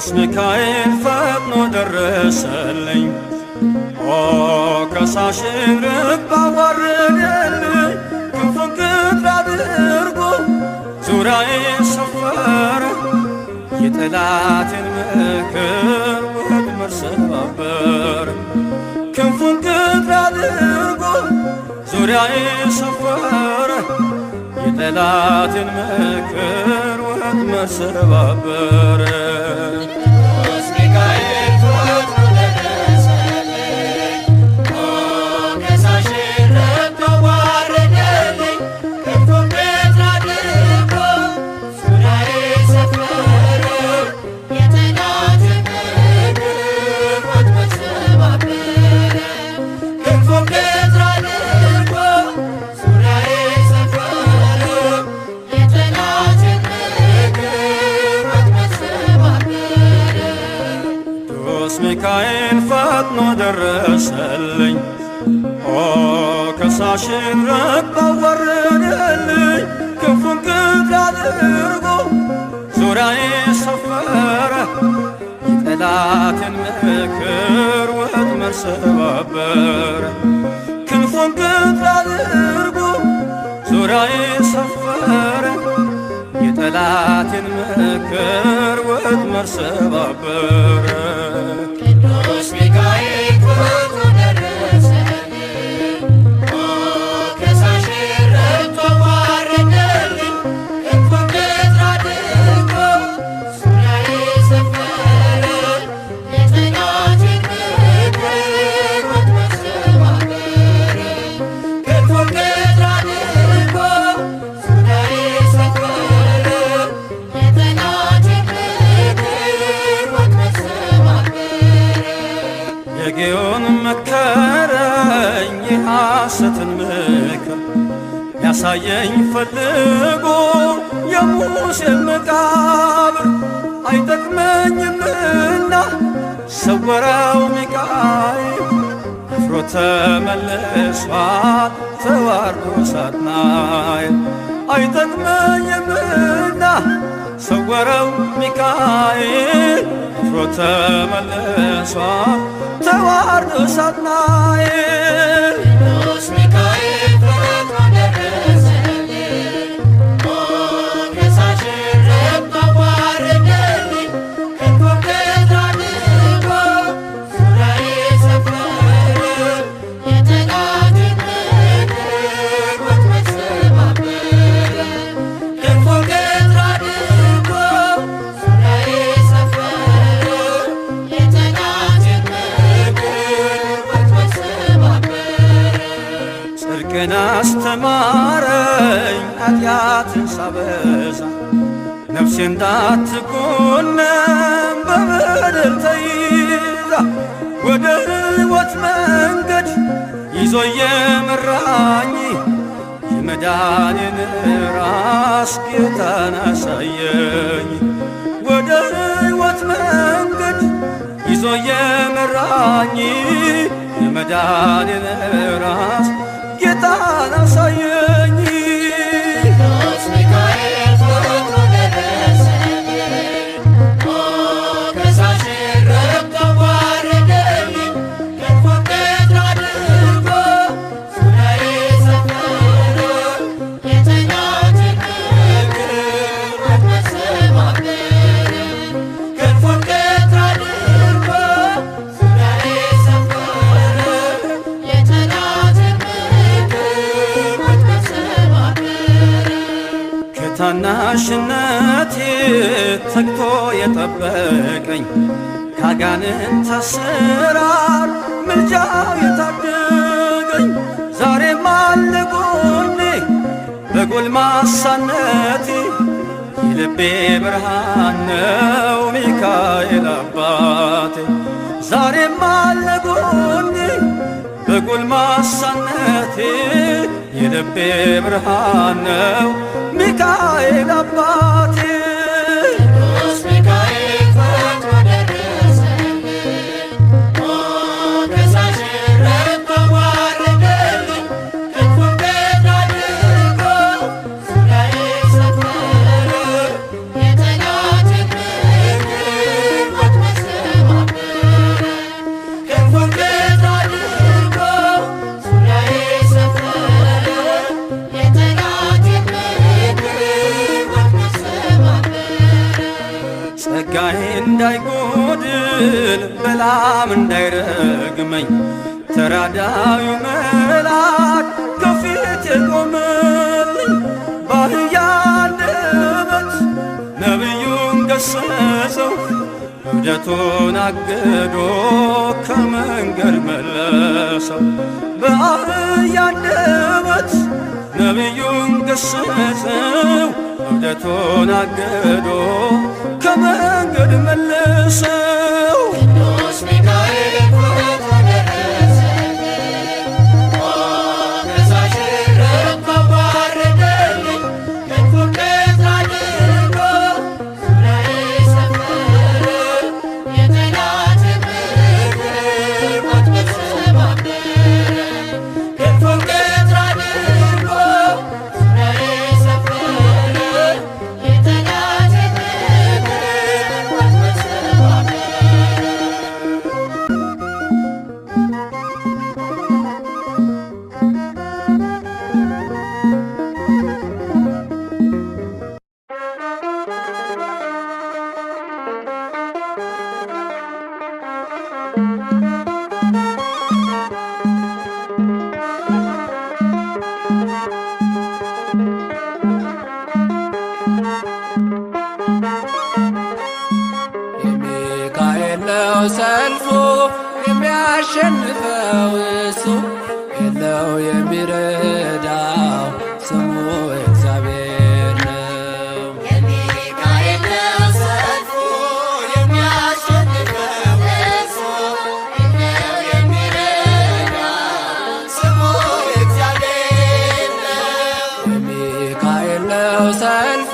ቅዱስ ሚካኤል ፈጥኖ ደረሰልኝ። ኦ ከሳሽን ርግብ አዋረደልኝ። ክንፉን ቅጥር አድርጎ ዙሪያዬን ሰፈረ። የጠላቴን ምክር ወጥመድ ሰባበረ። ክንፉን ቅጥር አድርጎ ዙሪያዬን ሰፈረ። የጠላቴን ምክር ወጥመድ ሰባበረ። ቅዱስ ሚካኤል ፈጥኖ ደረሰልኝ። ኦ ከሳሽን ርግብ አዋረደልኝ። ክንፉን ቅጥር አድርጎ ዙሪያዬን ሰፈረ። የጠላቴን ምክር ወጥመድ ሰባበረ። ክንፉን ቅጥር አድርጎ ዙሪያዬን ሰፈረ። የጠላቴን ምክር ወጥመድ ሰባበረ። ቅዱስ ሚካኤል ፈጥኖ ደረሰልኝ። ኦ ከሳሽን ርግብ አዋረደልኝ። ክንፉን ቅጥር አድርጎ ዙሪያዬን ሰፈረ። የጠላቴን ምክር ወጥመድ ሰባበረ። ክንፉን ቅጥር አድርጎ ዙሪያዬን ሰፈረ። የጠላቴን ምክር ወጥመድ ሰባበረ። ቅዱስ ሚካኤል ፈጥኖ ደረሰልኝ። ኦ ከሳሽን ርግብ አዋረደልኝ። ክንፉን ቅጥር አድርጎ ዙሪያዬን ሰፈረ። የጠላቴን ምክር ወጥመድ ሰባበረ። ክንፉን ቅጥር አድርጎ ዙሪያዬን ሰፈረ። የጠላቴን ምክር ወጥመድ ሰባበረ። የጌዮን መከረኝ የሐሰትን ምክር ያሳየኝ ፈልጎ የሙሴን መቃብር አይጠቅመኝምና ሰወረው ሚካኤል። አፍሮ ተመልሷል ተዋርዶ ሳጥናኤል። አይጠቅመኝምና ሰወረው ሚካኤል። አፍሮ ተመልሷል ተዋርዶ ሳጥናኤል። ቅዱስ ሚካኤል ፈጥኖ ደረሰልኝ። ኦ ከሳሽን ርግብ አዋረደልኝ። ክንፉን ቅጥር አድርጎ ዙሪያዬን ሰፈረ። የጠላቴን ምክር ወጥመድ ሰባበረ። ክንፉን ቅጥር አድርጎ ዙሪያዬን ሰፈረ። የጠላቴን ምክር ወጥመድ ሰባበረ። ጽድቅን አስተማረኝ ኃጢአትን ሳበዛ። ነፍሴ እንዳትኮነን በበደል ተይዛ። ወደ ሕይወት መንገድ ይዞ የመራኝ የመዳኔን ራስ ጌታን አሳየኝ። ወደ ሕይወት መንገድ ይዞ የመራኝ የመዳኔን ራስ ጌታን አሳየኝ። ቅዱስ ሚካኤል ፈጥኖ ደረሰልኝ። ኦ ከሳሽን ርግብ አዋረደልኝ። ክንፉን ቅጥር አድርጎ ዙሪያዬን ሰፈረ። የጠላቴን ምክር ወጥመድ ሰባበረ። ክንፉን ቅጥር አድርጎ ዙሪያዬን ሰፈረ። የጠላቴን ምክር ወጥመድ ሰባበረ። ከታናሽነቴ ተግቶ የጠበቀኝ ካጋንንት አሰራር ምልጃው የታደገኝ ዛሬም አለ ጎኔ በጎልማሳነቴ። የልቤ ብርሃን ነው ሚካኤል አባቴ። ዛሬም አለ ጎኔ በጎልማሳነቴ። የልቤ ብርሃን ነው ሚካኤል አባቴ። ቅዱስ ሚካኤል ፈጥኖ ደረሰልኝ። ኦ ከሳሽን ርግብ አዋረደልኝ። ክንፉን ቅጥር አድርጎ ዙሪያዬን ሰፈረ። የጠላቴን ምክር ጸጋዬ እንዳይጎድል በላም እንዳይረግመኝ ተራዳዩ መልአክ ከፊቴ ቆመልኝ። በአህያ አንደበት ነቢዩን ገሰጸው እብደቱን አግዶ ከመንገድ መለሰው። በአህያ አንደበት ነቢዩን ገሰጸው እብደቱን አግዶ ከመንገድ መለሰው። ቅዱስ ሚካኤል ሰልፉ የሚያሸንፈው እሱ የለው የሚረዳው ስሙ እግዚአብሔር ነው። የሚካኤል ነው ሰልፉ የሚያሸንፈው እሱ የለው የሚረዳው ስሙ እግዚአብሔር ነው። የሚካኤል ነው ሰልፉ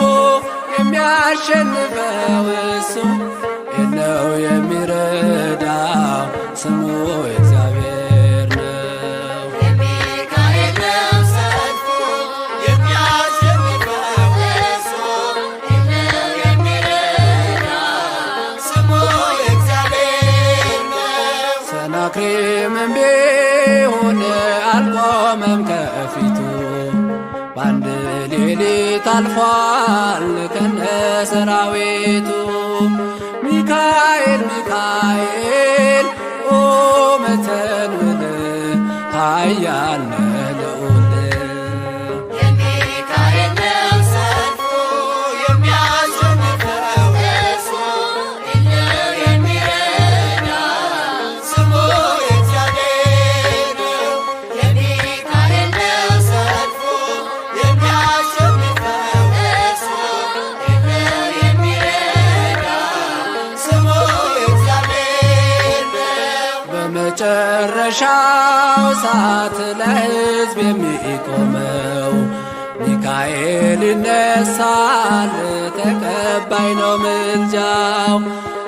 የሚያሸንፈው እሱ የለው የሚረዳው ስሙ እግዚአብሔር ነው። የሚካኤል ነው ሰልፉ የሚያሸንፈው እሱ የለው የሚረዳው ስሙ እግዚአብሔር ነው። ሰናክሬምም ቢሆን አልቆመም ከፊቱ በአንድ ሌሊት አልፏል ከነ ሰራዊቱ። ሚካኤል ሚካኤል ቆመ ተንበል ኃያል ነህ ልዑል። የሚካኤል ነው ሰልፉ የሚያሸንፈው እሱ የለው የሚረዳው ስሙ እግዚአብሔር ነው። የሚካኤል ነው ሰልፉ የሚያሸንፈው እሱ የለው የሚረዳው ስሙ እግዚአብሔር ነው። በመጨረሻው ሰዓት ለሕዝብ የሚቆመው ሚካኤል ይነሳል፣ ተቀባይ ነው ምልጃው።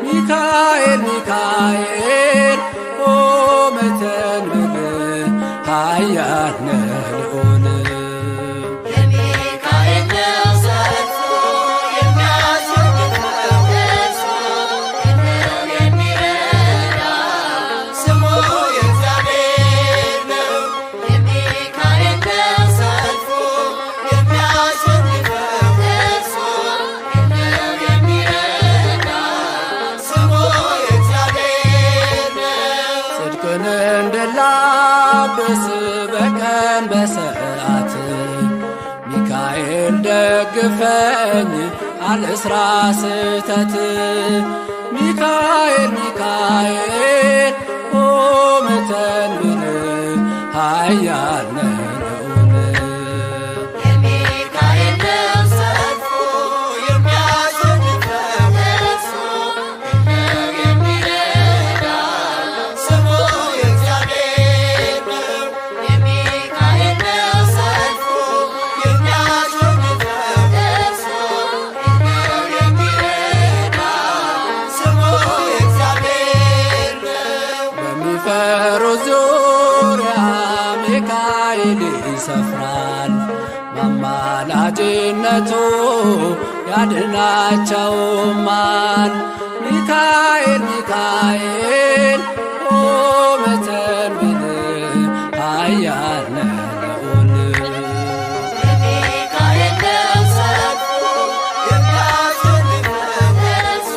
ሚካኤል ሚካኤል ቆመ ተንበል ኃያል ነህ ልዑል። የሚካኤል ነው ሰልፉ የሚያሸንፈው እሱ የለው የሚረዳው ስሙ እግዚአብሔር ነው። የሚካኤል ነው ሰልፉ የሚያሸንፈው እሱ የለው የሚረዳው ስሙ እግዚአብሔር ነው። ጽድቅን እንድላበስ በቀን በሰዓት ሚካኤል ደግፈኝ አልስራ ስህተት። ሚካኤል ሚካኤል ቆመ ተንበል ኃያል ነህ ልዑል። የሚካኤል ነው ሰልፉ የሚያሸንፈው እሱ የለው የሚረዳው ስሙ እግዚአብሔር ነው። የሚካኤል ነው ሰልፉ የሚያሸንፈው እሱ የለው የሚረዳው ስሙ እግዚአብሔር ነው። በሚፈሩት ዙሪያ ሚካኤል ይሰፍራል፣ በአማላጅነቱ ያድናቸውማል። ሚካኤል ሚካኤል ቆመ ተንበል ኃያል ነህ ልዑል። የሚካኤል ነው ሰልፉ የሚያሸንፈው እሱ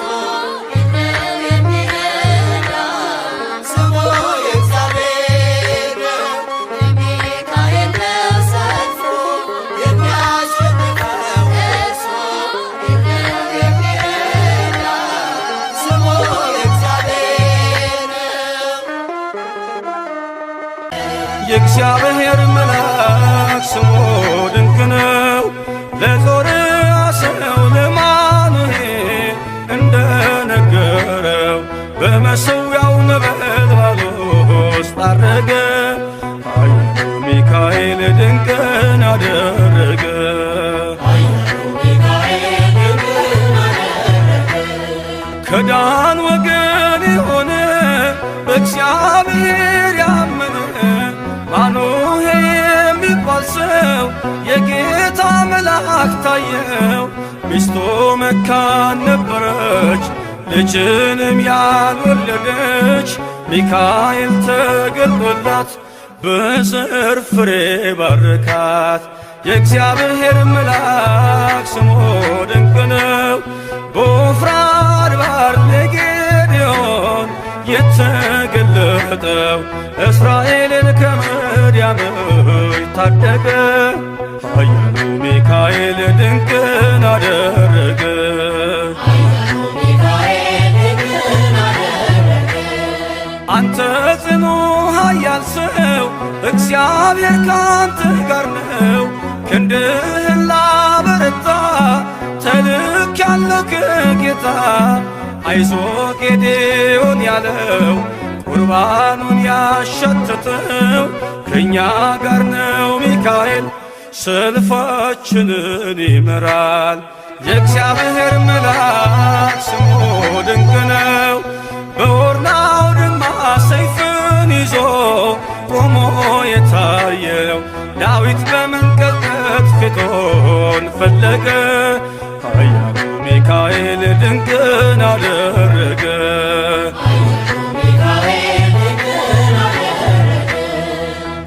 ለዞርያ ሰው ለማኑሄል እንደነገረው በመሠዊያው ነበልባል ውስጥ አረገ። ኃያሉ ሚካኤል ድንቅን አደረገ። ከዳን ወገን የሆነ በእግዚአብሔር ያመነ ማኑሄ የሚባል ሰው የጌታ መልአክ ታየው። ሚስቱ መካን ነበረች፣ ልጅንም ያልወለደች። ሚካኤል ተገልጦላት በዘር ፍሬ ባረካት። የእግዚአብሔር መልአክ ስሙ ድንቅ ነው። በዖፍራ አድባር ለጌዴዎን የተገለጠው እስራኤልን ከምድያም ታደገ። ኃያሉ ሚካኤል ድንቅን አደረገ። አንተ ጽኑ ኃያል ሰው እግዚአብሔር ካንተ ጋር ነው። ክንድህን ላበረታ ተልኬአለሁ ከጌታ። አይዞ ጌዴዎን ያለው ቁርባኑን ያሸተተው ከእኛ ጋር ነው ሚካኤል ሰልፋችንን ይመራል። የእግዚአብሔር መልአክ ስሙ ድንቅ ነው። በኦርናው ድማ ሰይፍን ይዞ ቆሞ የታየው ዳዊት በመንቀጥቀጥ ፊቱን ፈለገ። ኃያሉ ሚካኤል ድንቅን አደረገ።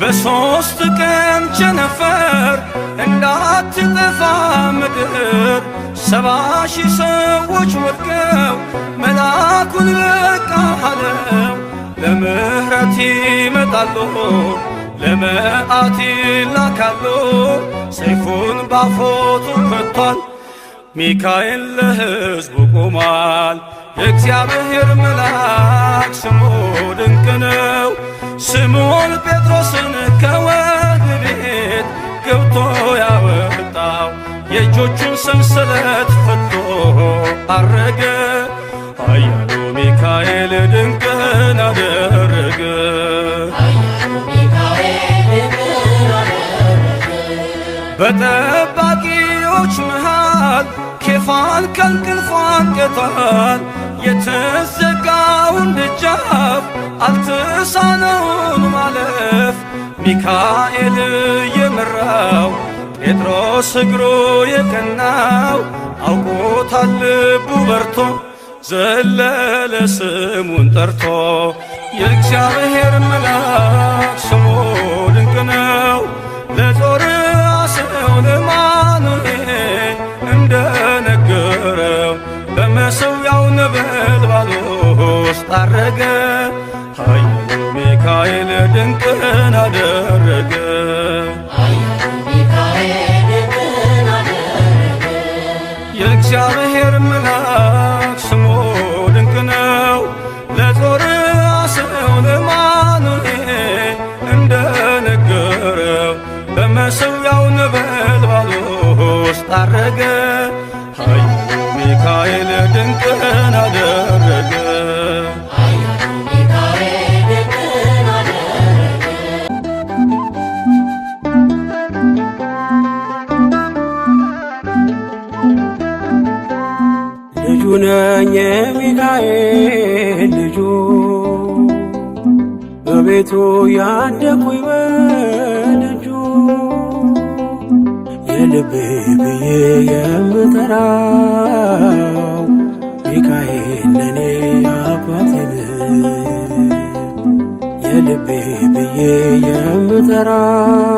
በሦስት ቀን ቸነፈር እንዳትጠፋ ምድር 70,000 ሰዎች ወድቀው መልአኩን በቃ አለው። ለምሕረት ይመጣሉ፣ ለመዓት ይላካሉ። ሰይፉን ባፎቱ ከቷል፣ ሚካኤል ለሕዝቡ ቆሟል። የእግዚአብሔር መልአክ ስሙ ድንቅ ነው። ስምዖን ጴጥሮስን ከወህኒ ቤት ገብቶ ያወጣው የእጆቹን ሰንሰለት ፈቶ አረገ። ኃያሉ ሚካኤል ድንቅን አደረገ። በጠባቂዎች መሃል ኬፋን ከእንቅልፉ አንቅቷል። የተዘጋውን ደጃፍ አልተሳነውን ማለፍ ሚካኤል የመራው ጴጥሮስ እግሩ የቀናው አውቆታል ልቡ በርቶ ዘለለ ስሙን ጠርቶ። የእግዚአብሔር መልአክ ስሙ ድንቅ ነው። ለዞርያ ሰው ለማኑሄል እንደነገረው በመሠዊያው ነበልባል ውስጥ አረገ። ኃያሉ ሚካኤል ድንቅን አደረገ። የእግዚአብሔር መልአክ ስሙ ድንቅ ነው። ለዞርያ ሰው ለማኑሄል እንደነገረው በመሠዊያው ነበልባል ውስጥ አረገ። ኃያሉ ሚካኤል ድንቅን አደረገ። ልጁ ነኝ የሚካኤል ልጁ በቤቱ ያደኩኝ በደጁ የልቤ ብዬ የምጠራው ሚካኤል ለኔ አባቴ ነው። የልቤ ብዬ የምጠራው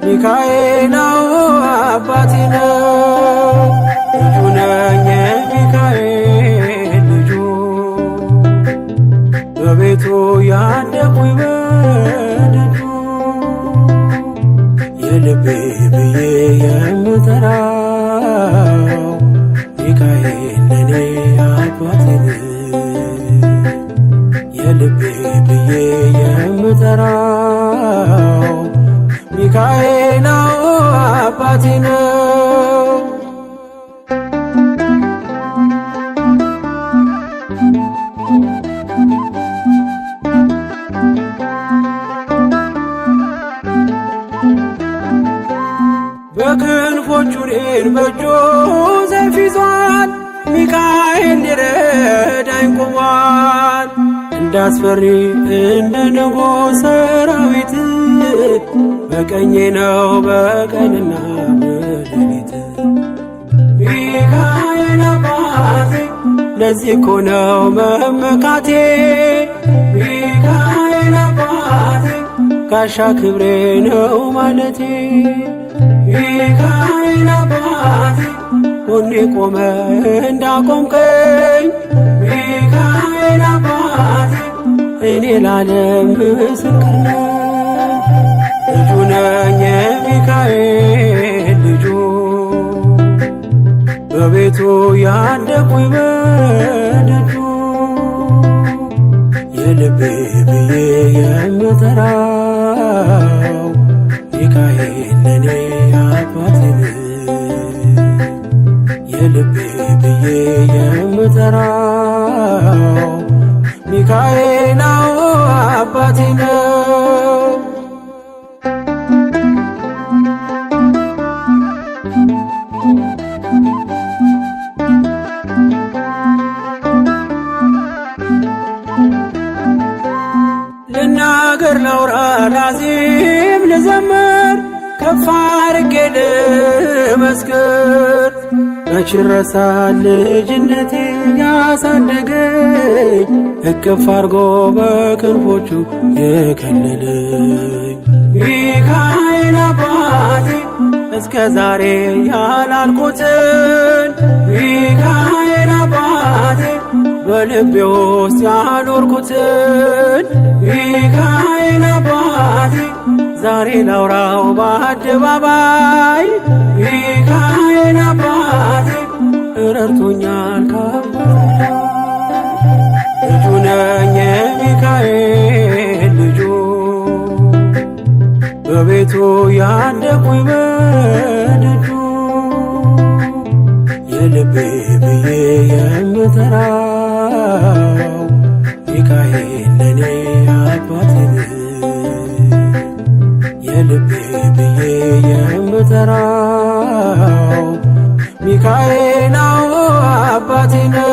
ሚካኤል አባቴ ነው። ልጁ ነኝ የሚካኤል ልጁ በቤቱ ያደኩኝ በደጁ የልቤ ብዬ የምጠራው ሚካኤል ለኔ አባቴ ነው። የልቤ ብዬ የምጠራው ሚካኤል አባቴ አባቴ ነው። በክንፎቹ እኔን በእጁ ሰይፍ ይዟል፣ ሚካኤል ሊረዳኝ ቆሟል። እንዳስፈሪ እንደ ንጉሥ ሰራዊት በቀኜ ነው በቀንና በሌሊት። ሚካኤል አባቴ ለዚህ እኮ ነው መመካቴ። ሚካኤል አባቴ ጋሻ ክብሬ ነው ማለቴ። ሚካኤል አባቴ ጎኔ ቆመ እንዳቆምከኝ። ሚካኤል አባቴ እኔ ላለም ምስክር ነኝ። ልጁ ነኝ የሚካኤል ልጁ በቤቱ ያደኩኝ በደጁ። የልቤ ብዬ የምጠራው ሚካኤል ለኔ አባቴ ነው። የልቤ ብዬ የምጠራው ሚካኤል አባቴ ነው። ልናገር ላውራ ላዚም ልዘምር ከፍ አድርጌ ልመስክር። መች ይረሳል ልጅነቴ ያሳደገኝ እቅፍ አርጎ በክንፎቹ የከለለኝ። ሚካኤል አባቴ እስከ ዛሬ ያላልኩትን ሚካኤል አባቴ በልቤ ውስጥ ያኖርኩትን ሚካኤል አባቴ ዛሬ ላውራው በአደባባይ። ሚካኤል አባቴ ረድቶኛል ከአባቴ ልጁ ነኝ የሚካኤል ልጁ በቤቱ ያደኩኝ በደጁ። የልቤ ብዬ የምጠራው ሚካኤል ለኔ አባቴ ነው። የልቤ ብዬ የምጠራው ሚካኤል አባቴ ነው።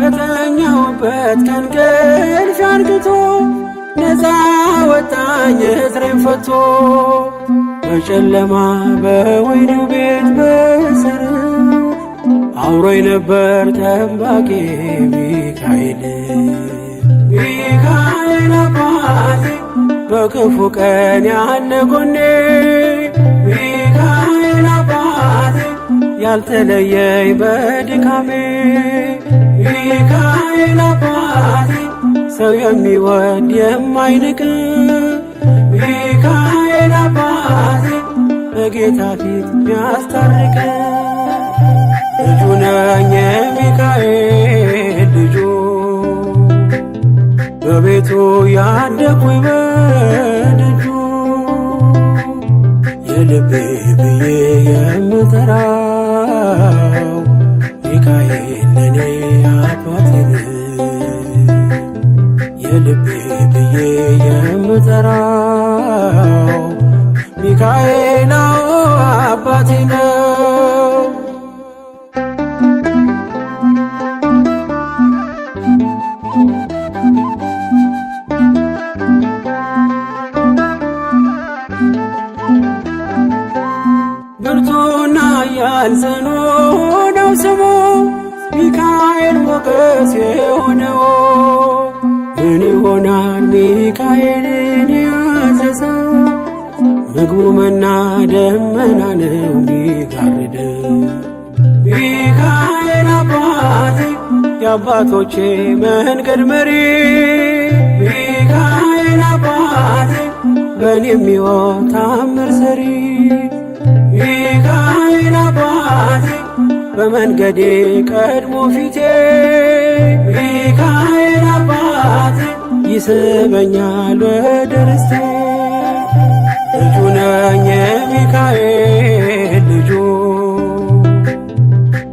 ከተኛሁበት ከእንቅልፍ አንቅቶ ነፃ ወጣኝ እስሬን ፈቶ። በጨለማ በወህኒው ቤት በእስር አብሮኝ ነበር ጠባቂ ሚካኤል። ሚካኤል አባቴ በክፉ ቀን ያለ ጎኔ። ሚካኤል አባቴ ያልተለየኝ በድካሜ። ሚካኤል አባቴ ሰው የሚወድ የማይንቅ። ሚካኤል አባቴ በጌታ ፊት ሚያስታርቅ። ልጁ ነኝ የሚካኤል ልጁ በቤቱ ያደኩኝ በደጁ። የልቤ ብዬ የምጠራው ሚካኤል ለኔ አባቴ ነው። የልቤ ብዬ የምጠራው ሚካኤል አባቴ ነው። ብርቱና ኃያል ጽኑ ነው ስሙ ሚካኤል ሞገስ የሆነው። ምን ይሆናል ሚካኤልን ያዘዘው? ምግቡ መና ደመና ነው ሚጋርደው። ሚካኤል አባቴ የአባቶቼ መንገድ መሪ። ሚካኤል አባቴ በእኔ የሚሆን ታምር ሰሪ። ሚካኤል አባቴ በመንገዴ ቀድሞ ፊቴ ሚካኤል አባቴ ይስበኛል ወደ ርስቴ ልጁ ነኝ የሚካኤል ልጁ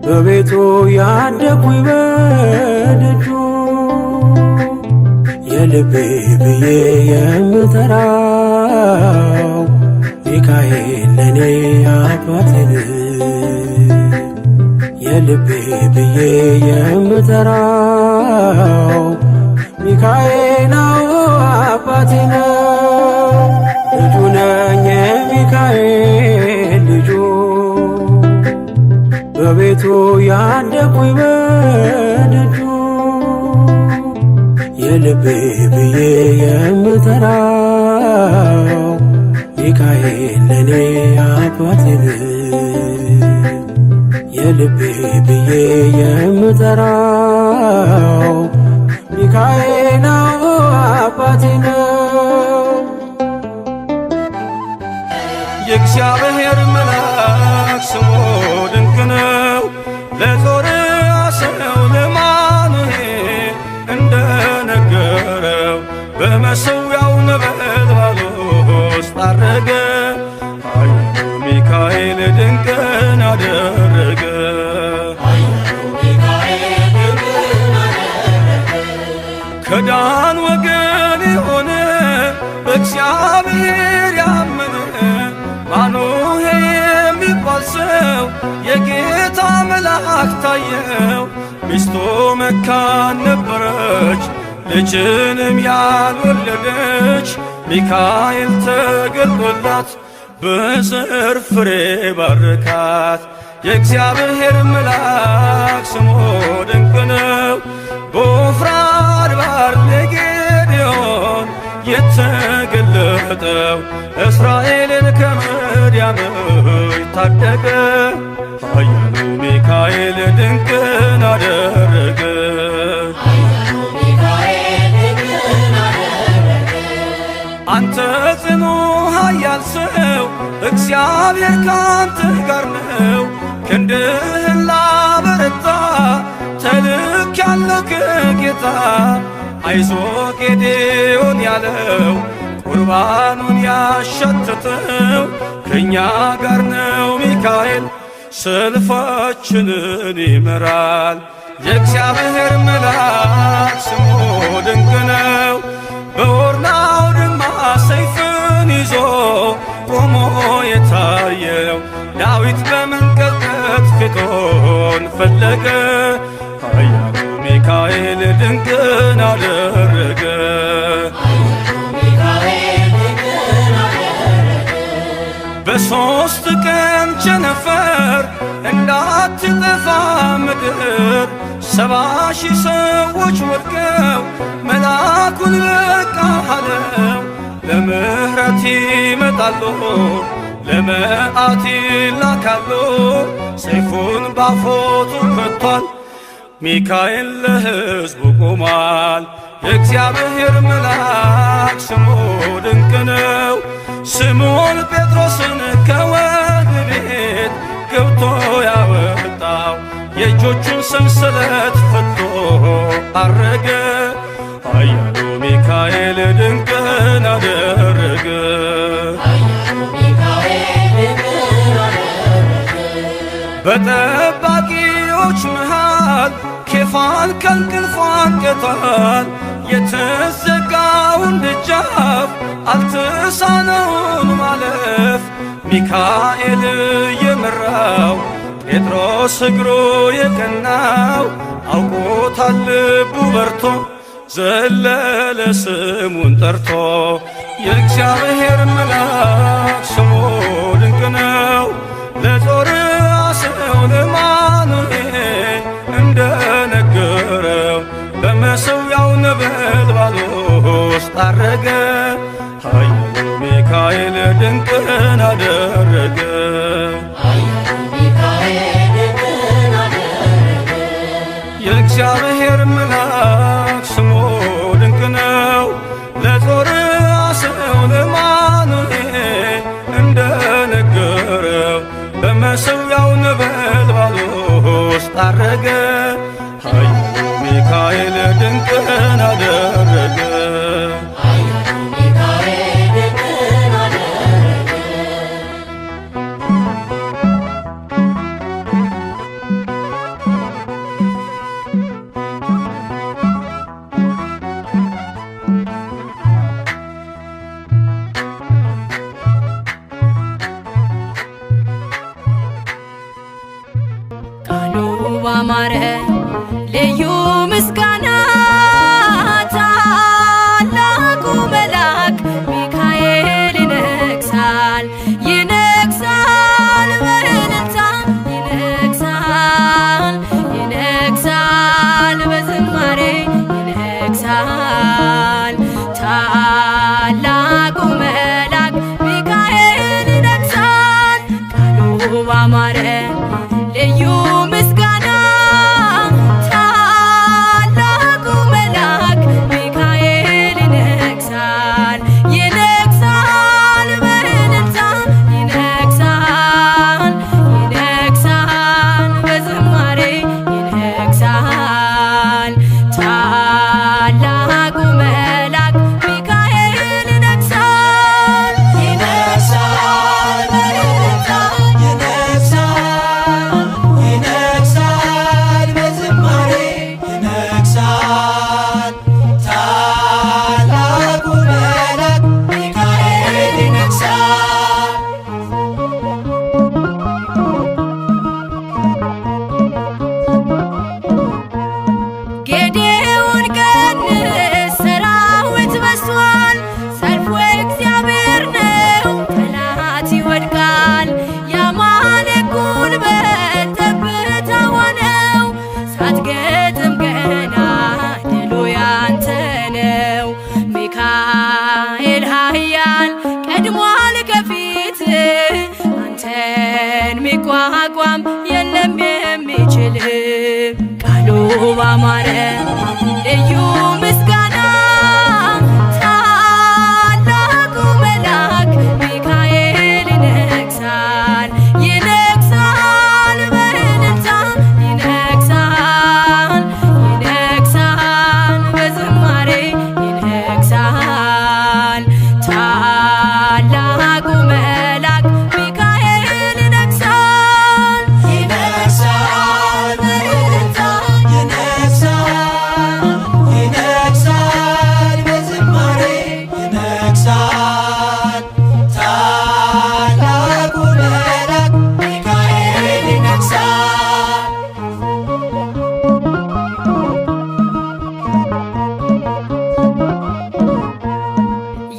በቤቱ ያደኩኝ በደጁ የልቤ ብዬ የምጠራው ሚካኤል ለኔ አባቴ የልቤ ብዬ የምጠራው ሚካኤል አባቴ ነው። ልጁ ነኝ የሚካኤል ልጁ በቤቱ ያደኩኝ በደጁ የልቤ ብዬ የምጠራው ሚካኤል ለኔ አባቴ የልቤ ብዬ የምጠራው ሚካኤል አባቴ ነው። የእግዚአብሔር መልአክ ስሙ ድንቅ ነው። ለዞርያ ሰው ለማኑሄል እንደነገረው በመሠዊያው ነበልባል ውስጥ አረገ። ኃያሉ ሚካኤል ድንቅን አደረገ። ከዳን ወገን የሆነ በእግዚአብሔር ያመነ ማኑሄ የሚባል ሰው የጌታ መልአክ ታየው። ሚስቱ መካን ነበረች፣ ልጅንም ያልወለደች። ሚካኤል ተገልጦላት በዘር ፍሬ ባረካት። የእግዚአብሔር መልአክ ስሙ ድንቅ ነው። በዖፍራ አድባር ለጌዴዎን የተገለጠው እስራኤልን ከምድያም ታደገ። ኃያሉ ሚካኤል ድንቅን አደረገ። አንተ ጽኑ ኃያል ሰው እግዚአብሔር ካንተ ጋር ነው። ክንድህን ላበረታ ተልኬአለሁ ከጌታ። አይዞ ጌዴዎን ያለው ቁርባኑን ያሸተተው ከእኛ ጋር ነው ሚካኤል ሰልፋችንን ይመራል። የእግዚአብሔር መልአክ ስሙ ድንቅ ነው። በኦርናው ድማ ሰይፍን ይዞ ቆሞ የታየው ዳዊት በመንቀጥቀጥ ፊቱን ፈለገ። ኃያሉ ሚካኤል ድንቅን አደረገ። በሦስት ቀን ቸነፈር እንዳትጠፋ ምድር 70,000 ሰዎች ወድቀው መልአኩን በቃ አለው። ለምሕረት ይመጣሉ ለመዓት ይላካሉ። ሰይፉን ባፎቱ ከቷል ሚካኤል ለሕዝቡ ቆሟል። የእግዚአብሔር መልአክ ስሙ ድንቅ ነው። ስምዖን ጴጥሮስን ከወህኒ ቤት ገብቶ ያወጣው የእጆቹን ሰንሰለት ፈቶ አረገ። ኃያሉ ሚካኤል ድንቅን አደረገ። በጠባቂዎች መሃል ኬፋን ከእንቅልፉ አንቅቷል። የተዘጋውን ደጃፍ አልተሳነውን ማለፍ ሚካኤል የመራው ጴጥሮስ እግሩ የቀናው አውቆታል ልቡ በርቶ ዘለለ ስሙን ጠርቶ። የእግዚአብሔር መልአክ ስሙ ድንቅ ነው። ለዞርያ ሰው ለማኑሄል እንደነገረው በመሠዊያው ነበልባል ውስጥ አረገ። ኃያሉ ሚካኤል ድንቅን አደረገ። የእግዚአብሔር መልአክ ስሙ ድንቅ ነው። ለዞርያ ሰው ለማኑሄል እንደነገረው ባማረ ልዩ ምስጋና ታላቁ መልአክ ሚካኤል ይነግሣል ይነግሣል በእልልታ ይነግሣል ይነግሣል በዝማሬ ይነግሣል ታላቁ መልአክ ሚካኤል ይነግሣል ቃሉ ባማረ ልዩ ምስጋና ታላቁ መልአክ ሚካኤል ይነግሣል ይነግሣል በእልልታ ይነግሣል ይነግሣል በዝማሬ ይነግሣል ታላቁ መልአክ ሚካኤል ይነግሣል ይነግሣል በእልልታ ይነግሣል ይነግሣል በዝማሬ ይነግሣል ታላቁ መልአክ ሚካኤል ይነግሣል። ጌዴዎን ቀንስ ሰራዊት በዝቷል ሰልፉ እግዚአብሔር ነው ጠላት ይወድቃል የአማሌቅ ጉልበት ጠብታ ሆነው ሳትገጥም ገና ድሉ ያንተ ነው ሚካኤል ኃያል ቀድሟል ከፊት አንተን ሚቋቋም የለም የሚችል ቃሉ ባማረ ልዩ ምስጋና ታላቁ መልአክ ሚካኤል ይነግሣል ይነግሣል በእልልታ ይነግሣል ይነግሣል በዝማሬ ይነግሣል ታላቁ መልአክ ሚካኤል ይነግሣል ይነግሣል በእልልታ ይነግሣል ይነግሣል በዝማሬ ይነግሣል ታላቁ መልአክ ሚካኤል ይነግሣል።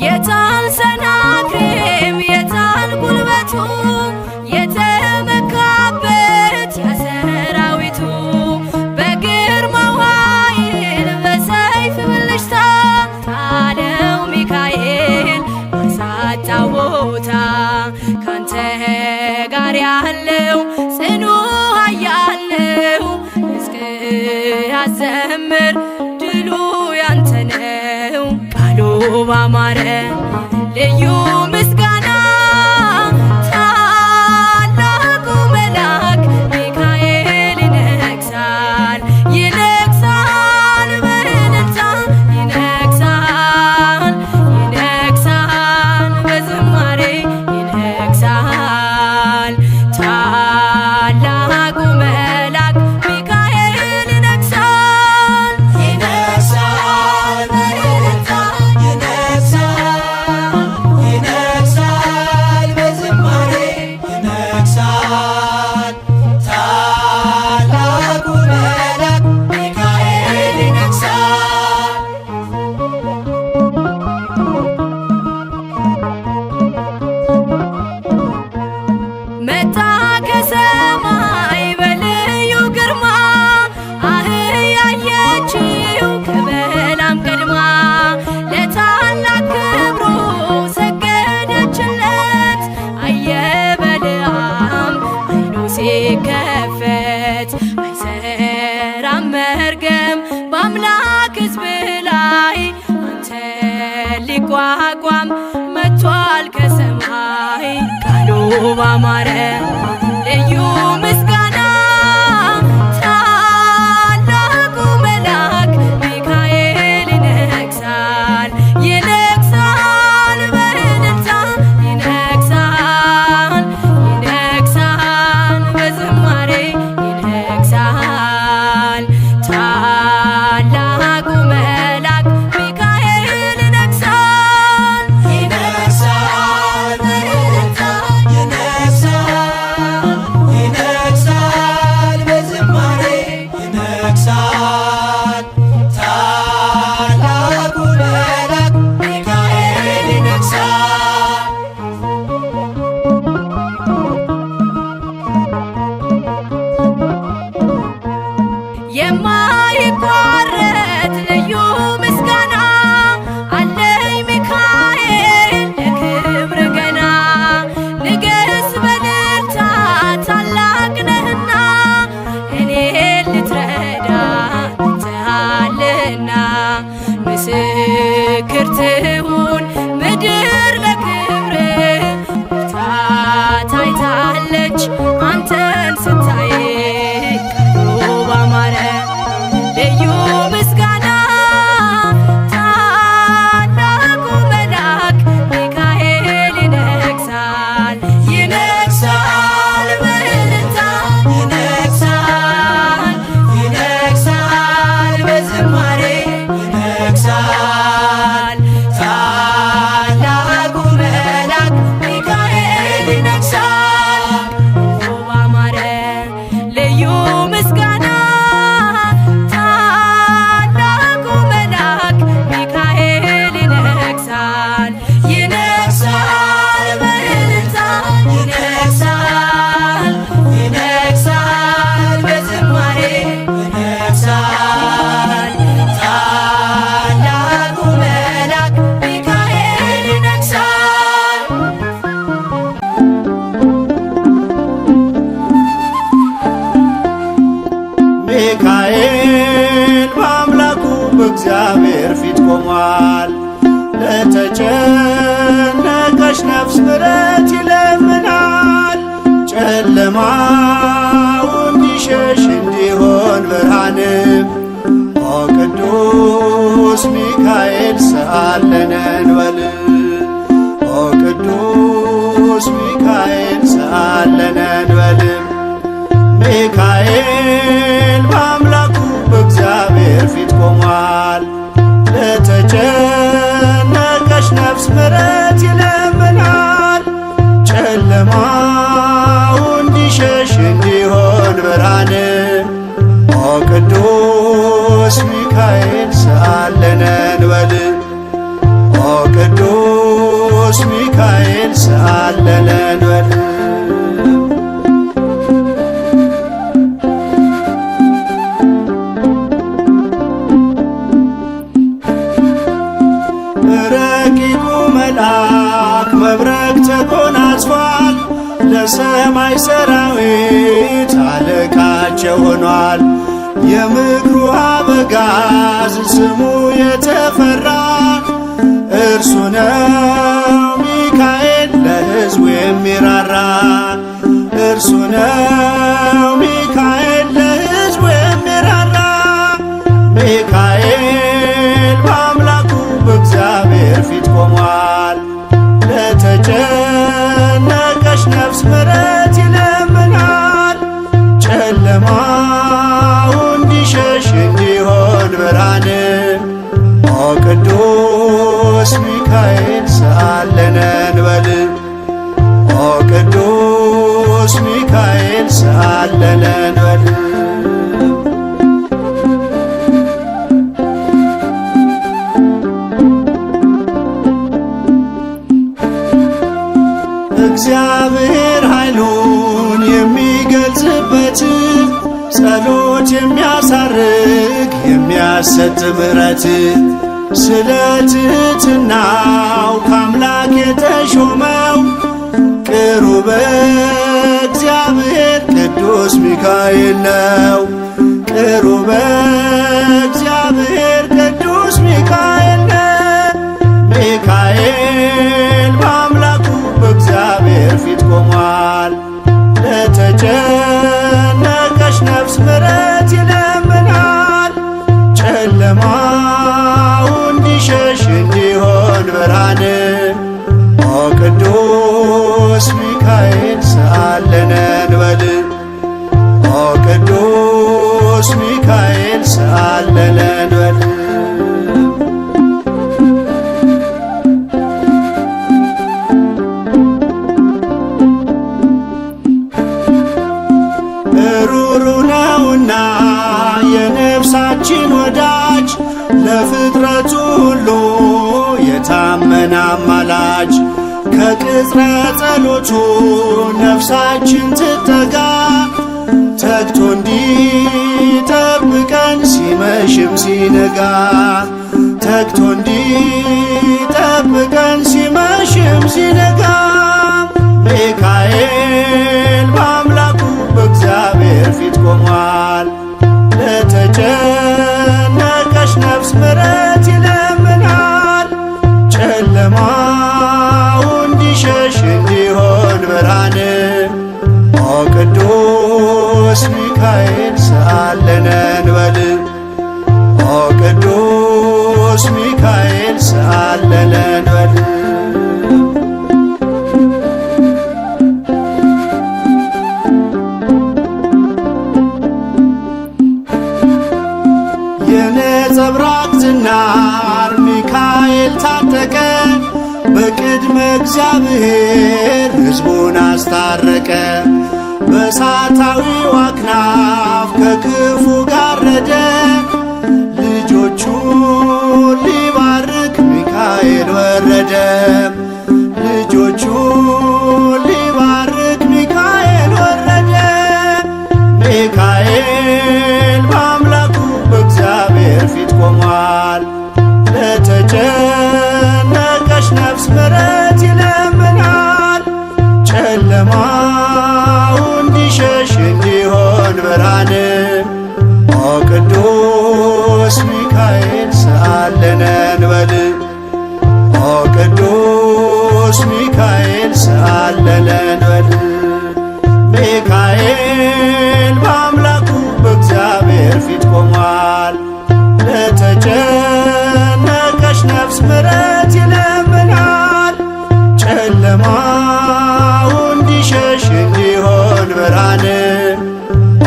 የታል ሰናክሬም የታል ጉልበቱ የተመካበት የሰራዊቱ በግርማው ኃይል በሰይፍ ብልጭታ ታለው ሚካኤል አሳጣው ቦታ ካንተ ጋር ያለው ጽኑ ኃያል ነው እስክያዘምር ድሉ ያንተ ነው ቃሉ ባማረ ልዩ ምስጋና ታላቁ መልአክ ሚካኤል ይነግሣል ይነግሣል በእልልታ ይነግሣል ይነግሣል በዝማሬ ይነግሣል ታላቁ መልአክ ሚካኤል ይነግሣል ይነግሣል በእልልታ ይነግሣል ይነግሣል በዝማሬ ይነግሣል ታላቁ መልአክ ሚካኤል ይነግሣል። መጣ ከሰማይ በልዩ ግርማ አህያየችው ከበላም ቀድማ ለታላቅ ክብሩ ሰገደችለት አየ በለዓም አይኑ ሲከፈት አይሰራም መርገም በአምላክ ሕዝብ ላይ አንተ ሊቋቋም መጥቷል ከሰማይ ቃሉ ባማረ ልዩ ምስጋና ታላቁ መልአክ ሚካኤል ይነግሣል ይነግሣል በእልልታ ይነግሣል ይነግሣል በዝማሬ ይነግሣል ታላቁ መልአክ ሚካኤል ይነግሣል ይነግሣል በእልልታ ይነግሣል ምስክር ትሁን ምድር ለክብር ብርታት አይታለች አንተን ስታይ ቃሉ ባማረ ልዩ ምስጋና ታላቁ መልአክ ሚካኤል ይነግሣል ይነግሣል በእልልታ ይነግሣል ይነግሣል በዝማሬ ይነግሣል ታላቁ መልአክ ሚካኤል ይነግሣል ባማረ ልዩ ምስጋና ታላቁ መልአክ ሚካኤል ይነግሣል ይነግሣል በእልልታ ይነግሣል ይነግሣል በዝማሬ ይነግሣል ታላቁ መልአክ ሚካኤል ይነግሣል። ሚካኤል በአምላኩ በእግዚአብሔር ፊት ቆሟል። ለተጨነቀች ነፍስ ምሕረት ይለምናል። ጨለማው እንዲሸሽ እንዲሆን ብርሃንም ኦ ቅዱስ ሚካኤል ሰአለነ እንበል ኦ ቅዱስ ሚካኤል ሰአለነ እንበል ሚካኤል በአምላኩ በእግዚአብሔር ፊት ቆሟል። ለተጨነቀች ነፍስ ምሕረት ይለምናል። ጨለማው እንዲሸሽ እንዲሆን ብርሃንም ኦ ቅዱስ ሚካኤል ሰአለነ እንበል ኦ ቅዱስ ሚካኤል ሰአለነ እንበል ረቂቁ መልአክ መብረቅ ተጎናጽፏል። ለሰማይ ሰራዊት አለቃቸው ሆኗል። የምክሩ አበጋዝ ስሙ የተፈራ እርሱ ነው ሚካኤል ለሕዝቡ የሚራራ እርሱ ነው ሚካኤል ለሕዝቡ የሚራራ ሚካኤል በአምላኩ በእግዚአብሔር ፊት ቆሟል። ለተጨነቀች ነፍስ ምሕረት ይለምናል። ጨለማው እንዲሸሽ እንዲሆን ብርሃንም ኦ ቅዱስ ሚካኤል ሰአለነ እንበል ኦ ቅዱስ ሚካኤል ሰአለነ እንበል እግዚአብሔር ኃይሉን የሚገልጽበት ጸሎት የሚያሳርግ የሚያሰጥ ምሕረት ስለ ትሕትናው ከአምላክ የተሾመው ቅሩበ እግዚአብሔር ቅዱስ ሚካኤል ነው። ቅሩበ እግዚአብሔር ቅዱስ ሚካኤል ነው። ሚካኤል በአምላኩ በእግዚአብሔር ፊት ቆሟል። ለተጨነቀች ነፍስ ምሕረት ይለምናል። ጨለማው እንዲሸሽ እንዲሆን ብርሃንም ኦ ቅዱስ ሚካኤል ሰአለነ እንበል ኦ ቅዱስ ሚካኤል ሰአለነ እንበል ሩሩ ነውና የነፍሳችን ወዳጅ ለፍጥረቱ ሁሉ የታመነ አማላጅ ከቅጽረ ጸሎቱ ነፍሳችን ትጠጋ ተግቶ እንዲጠብቀን ሲመሽም ሲነጋ ተግቶ እንዲጠብቀን ሲመሽም ሲነጋ ሚካኤል በአምላኩ በእግዚአብሔር ፊት ቆሟል። ለተጨነቀች ነፍስ ምሕረት ይለምናል። ሚካኤል ሰአለነ እንበል ኦ ቅዱስ ሚካኤል ሰአለነ እንበል የነጸብራቅ ዝናር ሚካኤል ታጠቀ በቅድመ እግዚአብሔር ሕዝቡን አስታረቀ በእሳታዊው አክናፍ ከክፉ ጋረደ ልጆቹን ሊባርክ ሚካኤል ወረደ ልጆቹን ሊባርክ ሚካኤል ወረደ ሚካኤል በአምላኩ በእግዚአብሔር ፊት ቆሟል ለተጨነቀች ነፍስ ምሕረት ይለምናል ጨለማው እንዲሸሽ እንዲሆን ብርሃን ኦ ቅዱስ ሚካኤል ሰአለነ እንበል ኦ ቅዱስ ሚካኤል ሰአለነ እንበል ሚካኤል በአምላኩ በእግዚአብሔር ፊት ቆሟል ለተጨነቀች ነፍስ ምሕረት ይለምናል ጨለማው እንዲሸሽ እንዲሆን ብርሃን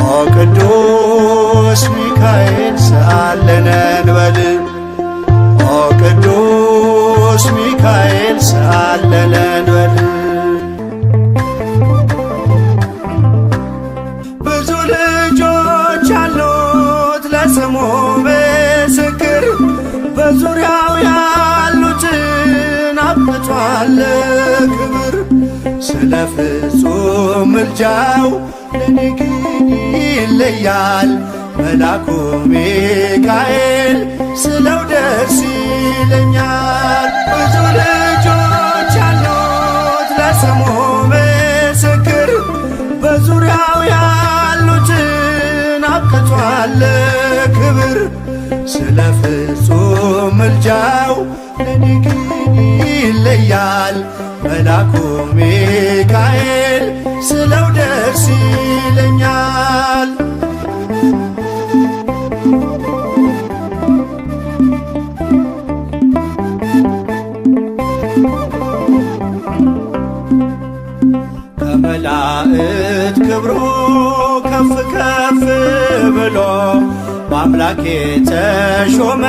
ኦ ቅዱስ ሚካኤል ሰአለነ እንበል ኦ ቅዱስ ሚካኤል ሰአለነ እንበል ብዙ ልጆች አሉት ለስሙ ምስክር በዙሪያው ያሉትን አብቅቷል ክብር ስለ ፍጹም ምልጃው ለኔ ግን ይለያል መልአኩ ሚካኤል ስለው ደስ ይለኛል ብዙ ልጆች አሉት ለስሙ ምስክር በዙሪያው ያሉትን አብቅቷል ክብር ስለ ፍጹም ምልጃው ለኔ ግን ይለያል መልአኩ ሚካኤል ስለው ደስ ይለኛል ከመላእክት ክብሩ ከፍ ከፍ ብሎ በአምላክ የተሾመ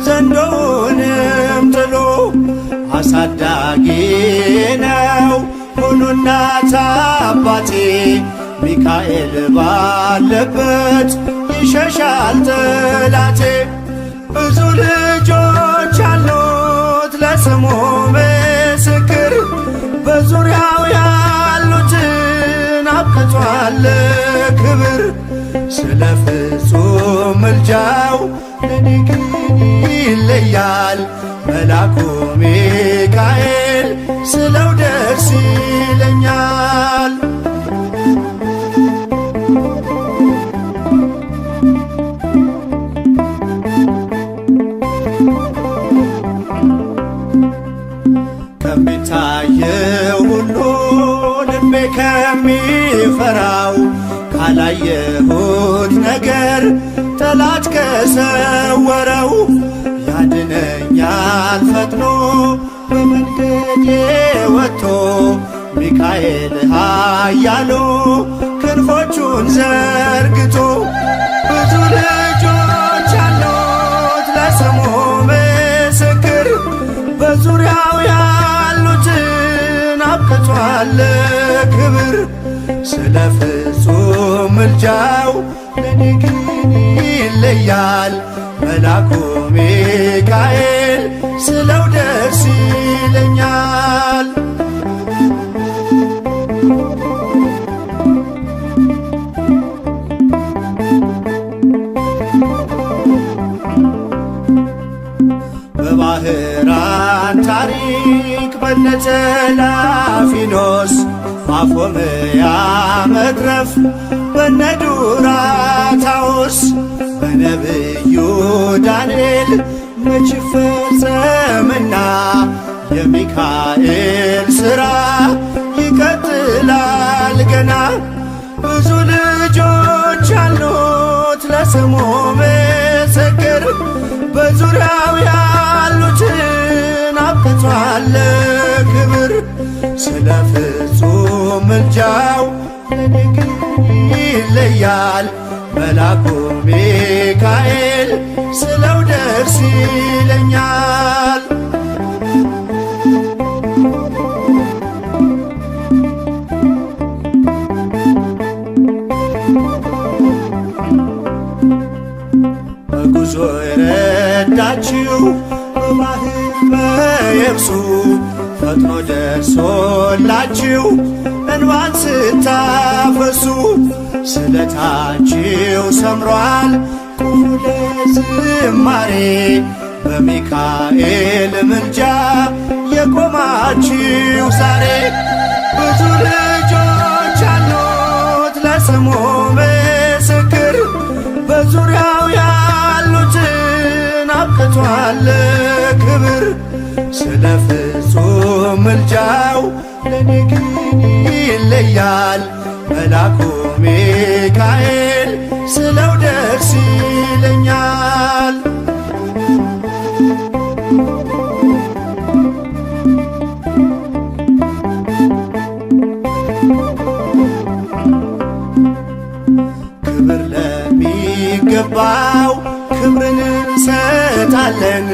ዘንዶውንም ጥሎ አሳዳጊ ነው ሁኑ እናት አባቴ ሚካኤል ባለበት ይሸሻል ጠላቴ ብዙ ልጆች አሉት ለስሙ ምስክር በዙሪያው ያሉትን አብቅቷል ክብር ስለ ፍጹም ምልጃው ለኔ ግን ይለያል መልአኩ ሚካኤል ስለው ደስ ይለኛል ከሚታየው ሁሉ ልቤ ከሚፈራው ካላየሁት ነገር ጠላት ከሰወረው ያድነኛል ፈጥኖ በመንገዴ ወጥቶ ሚካኤል ኃያሉ ክንፎቹን ዘርግቶ ብዙ ልጆች አሉት ለስሙ ምስክር በዙሪያው ያሉትን አብቅቷል ክብር ስለ ፍጹም ምልጃው ለኔ ግን ይለያል መልአኩ ሚካኤል ስለው ደስ ይለኛል በባህራን ታሪክ በነጠላፊኖስ ማፎምያ መትረፍ በነዱራታውስ በነብዩ ዳንኤል መች ፈጸምና የሚካኤል ሥራ ይቀጥላል ገና ብዙ ልጆች ለስሙ ምስክር በዙሪያው ያሉትን አብቅቷል ክብር ስለ ፍጹም ምልጃው ለኔ ግን ይለያል መልአኩ ሚካኤል ስለው ደስ ይለኛል። በጉዞ የረዳችው በባህር በየብሱ ፈጥኖ ደርሶላችሁ እንባን ስታፈሱ ስለታችሁ ሰምሯል ቁሙ ለዝማሬ በሚካኤል ምልጃ የቆማችሁ ዛሬ ብዙ ልጆች አሉት ለስሙ ምስክር በዙሪያው ያሉትን አብቅቷል ክብር ስለ ፍጹም ምልጃው ለኔ ግን ይለያል መልአኩ ሚካኤል ስለው ደስ ይለኛል። ክብር ለሚገባው ክብርን እንሰጣለን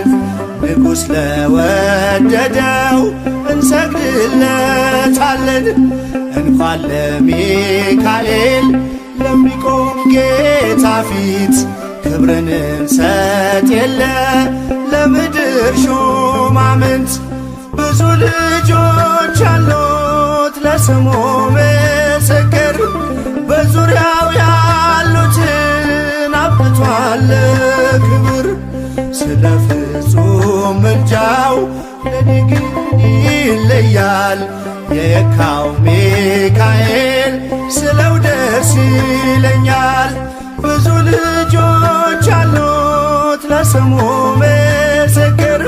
ንጉሥ ለወደደው እንሰግድለታለን። እንኳን ለሚካኤል ለሚቆም ጌታ ፊት ክብርን እንሰጥ የለ ለምድር ሹማምንት ብዙ ልጆች አሉት ለስሙ ምስክር በዙሪያው ያሉትን አብቅቷል ክብር ስለ ፍጹም ምልጃው ለኔ ግን ይለያል የካው ሚካኤል ስለው ደስ ይለኛል። ብዙ ልጆች አሉት ለስሙ ምስክር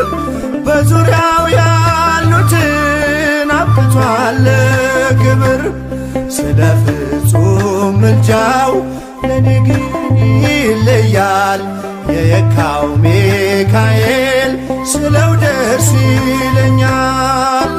በዙሪያው ያሉትን አብቅቷል ክብር ስለ ፍጹም ምልጃው ለኔ ግን ይለያል የካው ሚካኤል ስለው ደስ ይለኛል።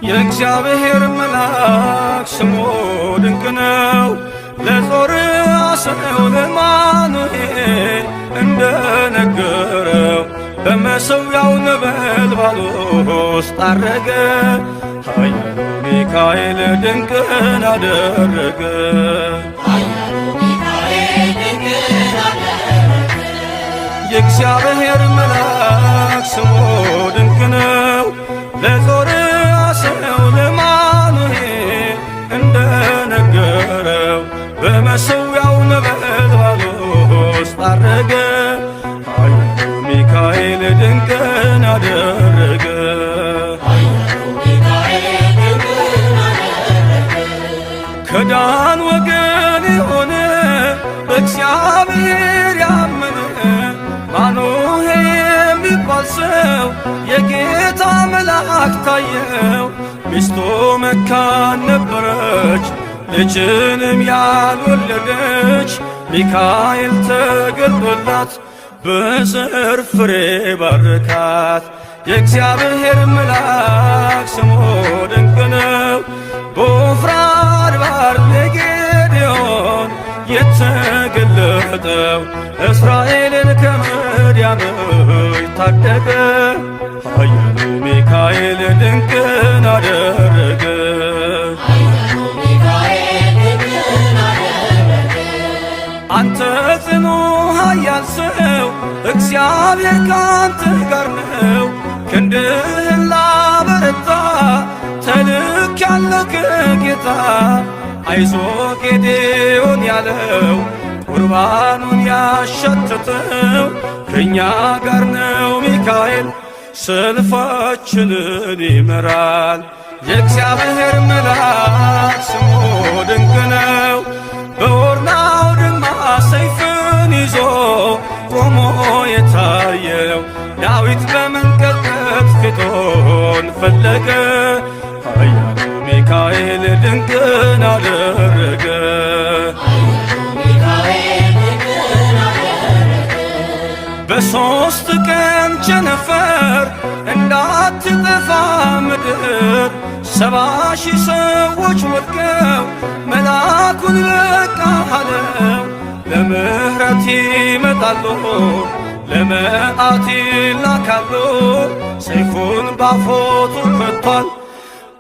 የእግዚአብሔር መልአክ ስሙ ድንቅ ነው። ለጾርዓ ሰው ለማኑኤል እንደነገረው በመሠዊያው ነበልባል ውስጥ አረገ። ኃያሉ ሚካኤል ድንቅን አደረገ። የእግዚአብሔር መልአክ ስሙ ድንቅ ነው። ለጾርዓ ሰው ለማኑኤል እንደነገረው በመሠዊያው ነበልባል ውስጥ አረገ። ኃያሉ ሚካኤል ድንቅን አደረገ። ከዳን ወገን የሆነ በእግዚአብሔር ያመነ ማኑሄ የሚባል ሰው የጌታ መልአክ ታየው። ሚስቱ መካን ነበረች ልጅንም ያልወለደች። ሚካኤል ተገልጦላት በዘር ፍሬ ባረካት። የእግዚአብሔር መልአክ ስሙ ድንቅ ነው። በወፍራም አድባር ለጌዴዎን የተገለጠው እስራኤልን ከምድያም ታደገ። ኃያሉ ሚካኤል ድንቅን አደረገ። አንተ ጽኑ ኃያል ሰው እግዚአብሔር ካንተ ጋር ነው። ክንድህን ላበረታ ሲመጣ አይዞ ጌዴዎን ያለው ቁርባኑን ያሸተተው ከእኛ ጋር ነው ሚካኤል ሰልፋችንን ይመራል። የእግዚአብሔር መልአክ ስሙ ድንቅ ነው። በኦርናው ድማ ሰይፍን ይዞ ቆሞ የታየው ዳዊት በመንቀጥቀጥ ፊቶን ፈለገ። ኃያሉ ሚካኤል ድንቅን አደረገ። በሦስት ቀን ቸነፈር እንዳትጠፋ ምድር 70,000 ሰዎች ወድቀው መልአኩን በቃ አለው። ለምሕረት ይመጣሉ ለመዓት ይላካሉ። ሰይፉን ባፎቱ ከቷል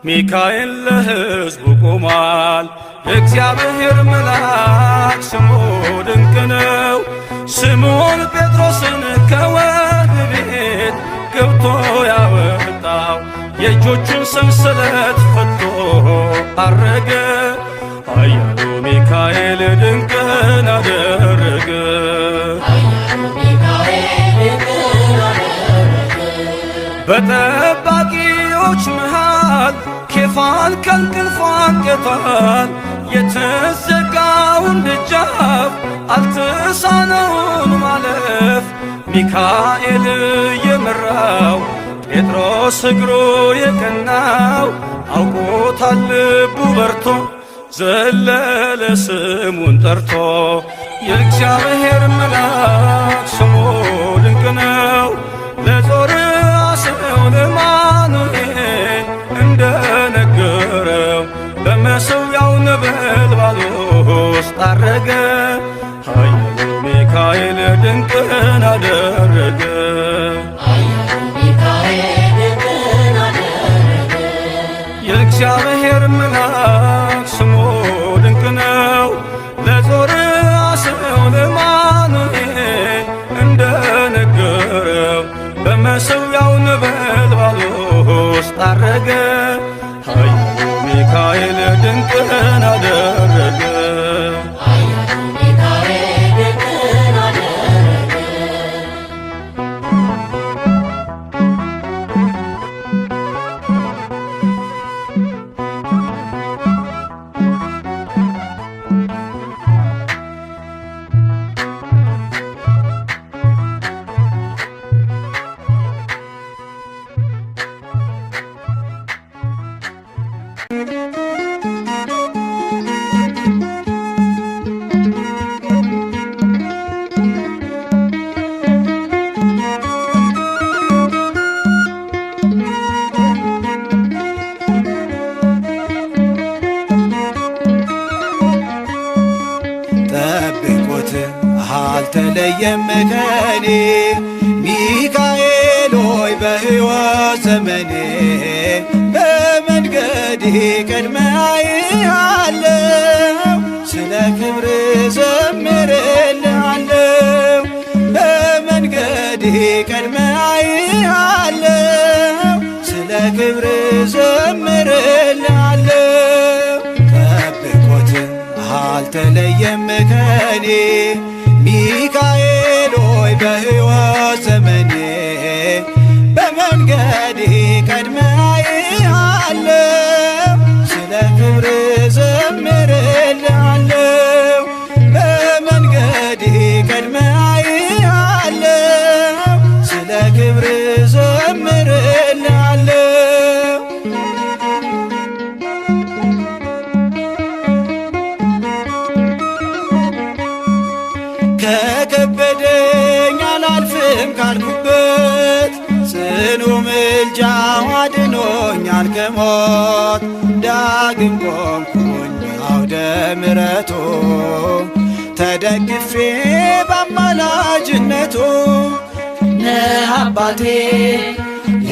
ሚካኤል ለሕዝቡ ቆሟል። የእግዚአብሔር መልአክ ስሙ ድንቅ ነው። ስምዖን ጴጥሮስን ከወህኒ ቤት ገብቶ ያወጣው የእጆቹን ሰንሰለት ፈቶ አረገ። ኃያሉ ሚካኤል ድንቅን አደረገ። በጠባቂዎች መሃል ኬፋን ከእንቅልፉ አንቅቷል። የተዘጋውን ደጃፍ አልተሳነውን ማለፍ ሚካኤል የመራው ጴጥሮስ እግሩ የቀናው አውቆታል ልቡ በርቶ ዘለለ ስሙን ጠርቶ። የእግዚአብሔር መልአክ ስሙ ድንቅ ነው። ለጦር አስረው ለማኑኤል እንደነገረው በመሠዊያው ነበልባል ውስጥ አረገ። ኃያሉ ሚካኤል ድንቅን አደረገ። የእግዚአብሔር መልአክ ስሙ ድንቅ ነው። ለጦር አስረው ለማኑኤል እንደነገረው በመሠዊያው ነበልባል ውስጥ አረገ። ኃያሉ ሚካኤል ድንቅን አደረገ። ጠብቆት አልተለየም ከኔ ሚካኤል ሆይ በሕይወት ዘመኔ በመንገዴ ቀድመ አያለው ስለ ክብር ዘምርልሃለው። በመንገዴ ቀድመ አያለው ስለ ክብር ዘምርልሃለው። ጠብቆት አልተለየም ከኔ ሚካኤል ሆይ በሕይወት ዘመኔ በመንገዴ ቀድመ አያለው ስለ ክብር ዘምርልሃለው። በመንገዴ ቀድመ አያለው ስለ ክብር ዘምርልሃለው። ከከበደኝ አላልፍም ካልኩበት ጽኑ ምልጃው አድኖኛል ከሞት። ዳግም ቆምኩኝ አውደ ምሕረቱ ተደግፌ በአማላጅነቱ። ነህ አባቴ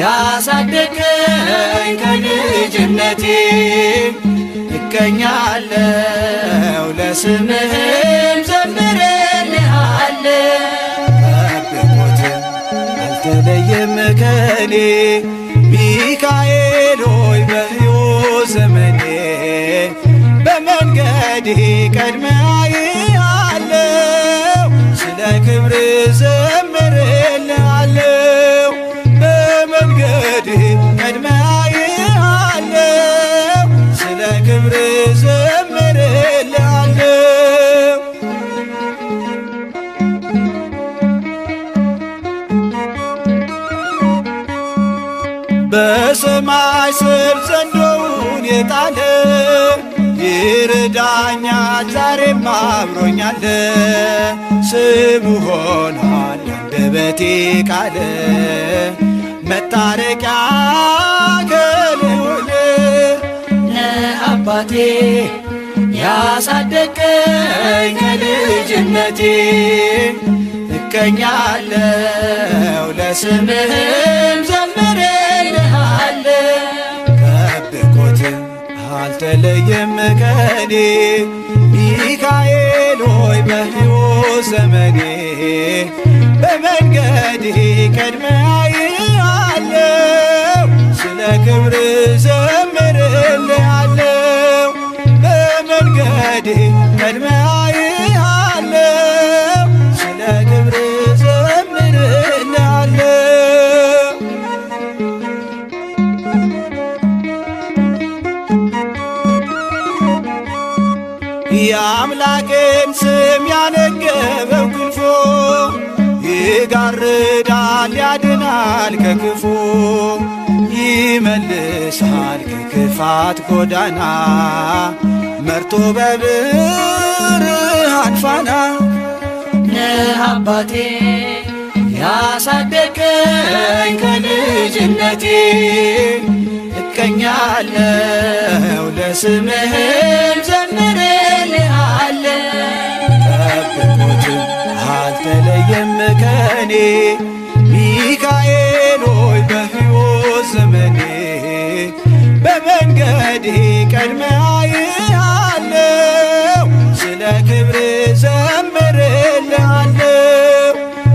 ያሳደገኝ ከልጅነቴ እቀኛለሁ ለስምህም ዘምርልሃለሁ። ጠብቆት አልተለየም ከኔ ሚካኤል ሆይ በሕይወት ዘመኔ በመንገዴ ቀድመህ አያለሁ ስለ ክብር ዘምርልሃለሁ በመንገዴ ቀድመህ አያለሁ ስለ ክብር ዘምርልሃለሁ በሰማይ ስር ዘንዶውን የጣለ ይረዳኛል ዛሬም አብሮኛል ስሙ ሆኗል አንደበቴ ቃል መታረቂያ ከልዑል ለአባቴ ያሳደገኝ ከልጅነቴ እቀኛለሁ ለስምህም ዘምርልሃለሁ ከብቆት አልተለየም ከኔ ሚካኤል ሆይ በሕይወት ዘመኔ በመንገዴ ቀድመህ አያለሁ ስለ ክብር ዘምርልሃለሁ በመንገዴ ቀድመህ አያለሁ ስለ ክብር ዘምርልሃለሁ የአምላኬን ስም ያነገበው ክንፎ ይጋርዳል ያድናል ከክፉ ይመልሳል ከክፋት ጎዳና መርቶ በብርሃን ፋና ለአባቴ ያሳደገኝ ከልጅነቴ እቀኛለሁ ለስምህም ዘምርልሃለሁ ጠብቆትም አልተለየም ከኔ ሚካኤል ሆይ በሕይወት ዘመኔ በመንገዴ ቀድመህ አያለሁ ስለ ክብር ዘምርልሃለሁ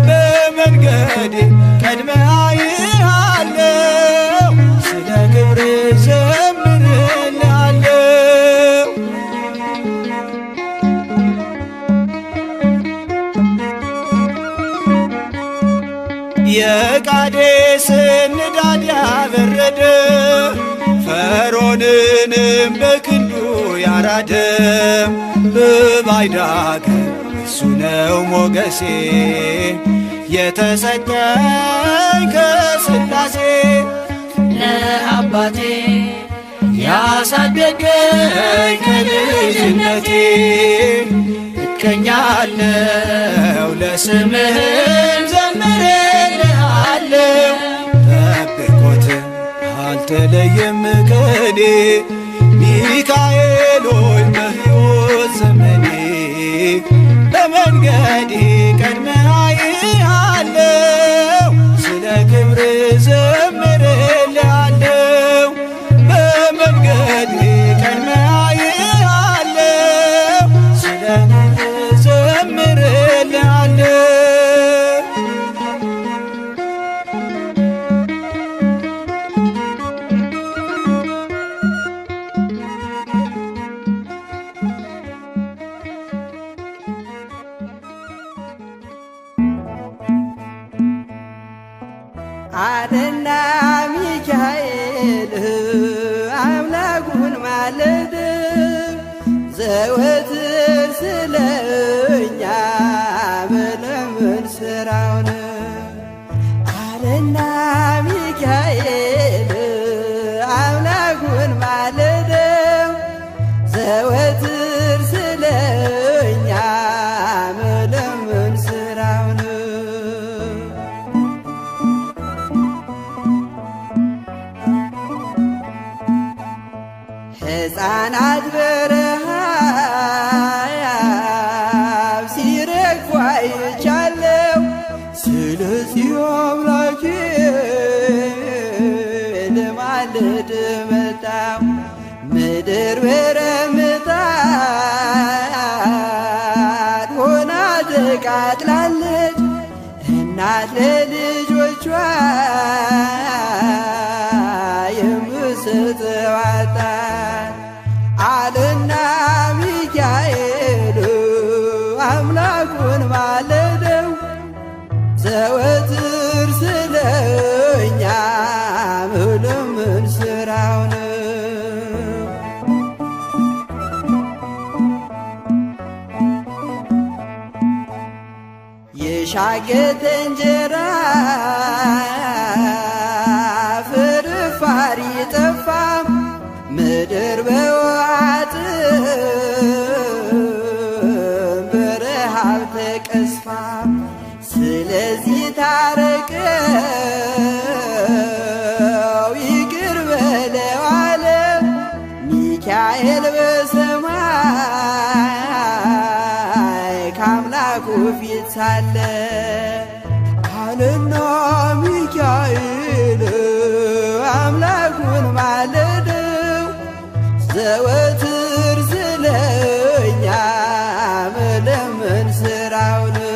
በመንገዴ ቀድመህ አያለሁ ስለ ክብር ዘምርልሃለሁ የቃዴስን ንዳድ ያበረደ ፈርዖንንም በክንዱ ያራደ በባዕድ አገር እሱ ነው ሞገሴ የተሰጠኝ ከሥላሴ ለአባቴ ያሳደገኝ ከልጅነቴ እቀኛለሁ ለስምህም ዘምርልሃለሁ ጠብቆትም አልተለየም ከኔ ሚካኤል ሆይ በሕይወት ዘመኔ በመንገዴ ቀድመህ አያለሁ ስለ ክብር ዘምርልሃለሁ በመንገዴ ቀድመህ አያለሁ ስለ ክብር ዘምርልሃለሁ አደና ሚካኤል አምላኩን ማለድ ዘወትር ስለኛ መለመን ስራውን አደና ሚካኤል አምላኩን ማለድ ዘወትር ስለኛ መለመን ስራውን ሕፃናት በረሃብ ሲረግፉ አይቻለሁ ስለዚህ አምላኬ ልማልድ መጣሁ ምድር በረምጣድ ሆና ተቃጥላለች እናት ለልጆቿ የምትሰጠው አጣች አለና ሚካኤል ምንምን ስራው ነው። የሻገተ እንጀራ ፍርፋሪ ጠፋ ምድር በዋጥ በረሃብ ተቀስፋ። ስለዚህ ታረቀው ይቅር በለው አለ ሚካኤል በሰማይ ከአምላኩ ፊት ሳለ። አለና ሚካኤል አምላኩን ማለደው ዘወትር ስለኛ መለመን ስራው ነው።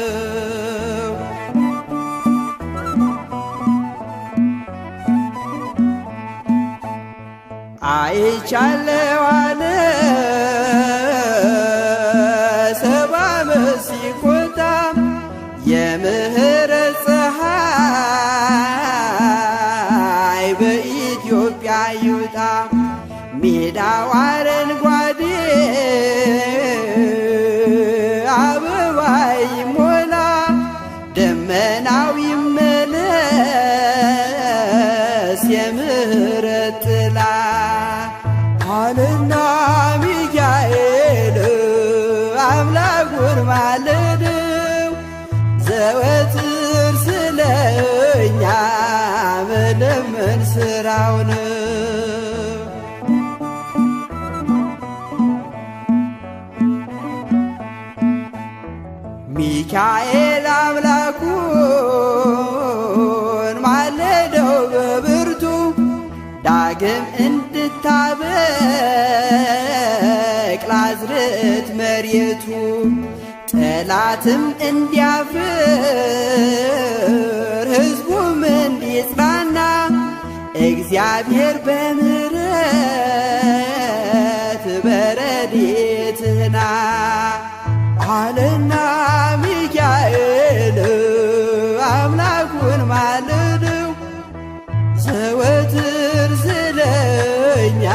አይቻለው አለ 70 ዓመት ሲቆጣ የምህረት ፀሐይ በኢትዮጵያ ይውጣ። ሜዳው አረንጓዴ አበባ ይሞላ ደመናው ይመለስ የምህረት ጥላ። አለና ሚካኤል አምላኩን ማለደው ዘወትር ስለኛ መለመን ስራው ነው። ሚካኤል አምላኩን ማለደው በብርቱ ዳግም እንድታበቅል አዝርዕት መሬቱ ጠላትም እንዲያፍር ሕዝቡም እንዲጽናና እግዚአብሔር በምሕረት በረድኤትህና። አለና ሚካኤል አምላኩን ማለደው ዘወትር ስለኛ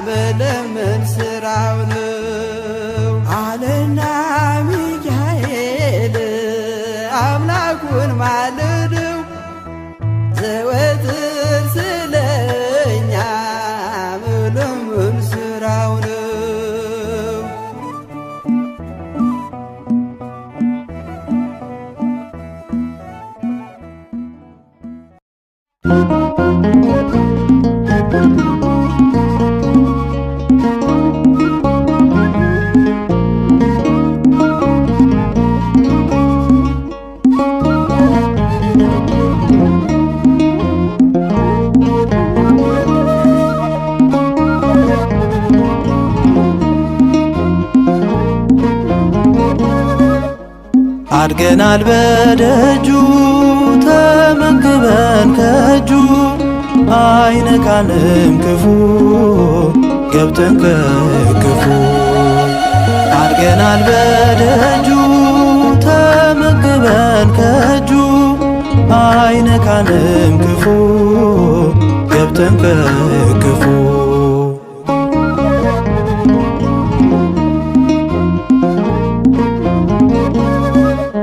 መለመን ስራው ነው። አለና ሚካኤል አምላኩን ማለደው ዘወትር ስለኛ መለመን ስራው ነው። አድገናል በደጁ ተመግበን ከእጁ አይነካንም ክፉ ገብተን ከክፉ። አድገናል በደጁ ተመግበን ከእጁ አይነካንም ክፉ ገብተን ከክፉ።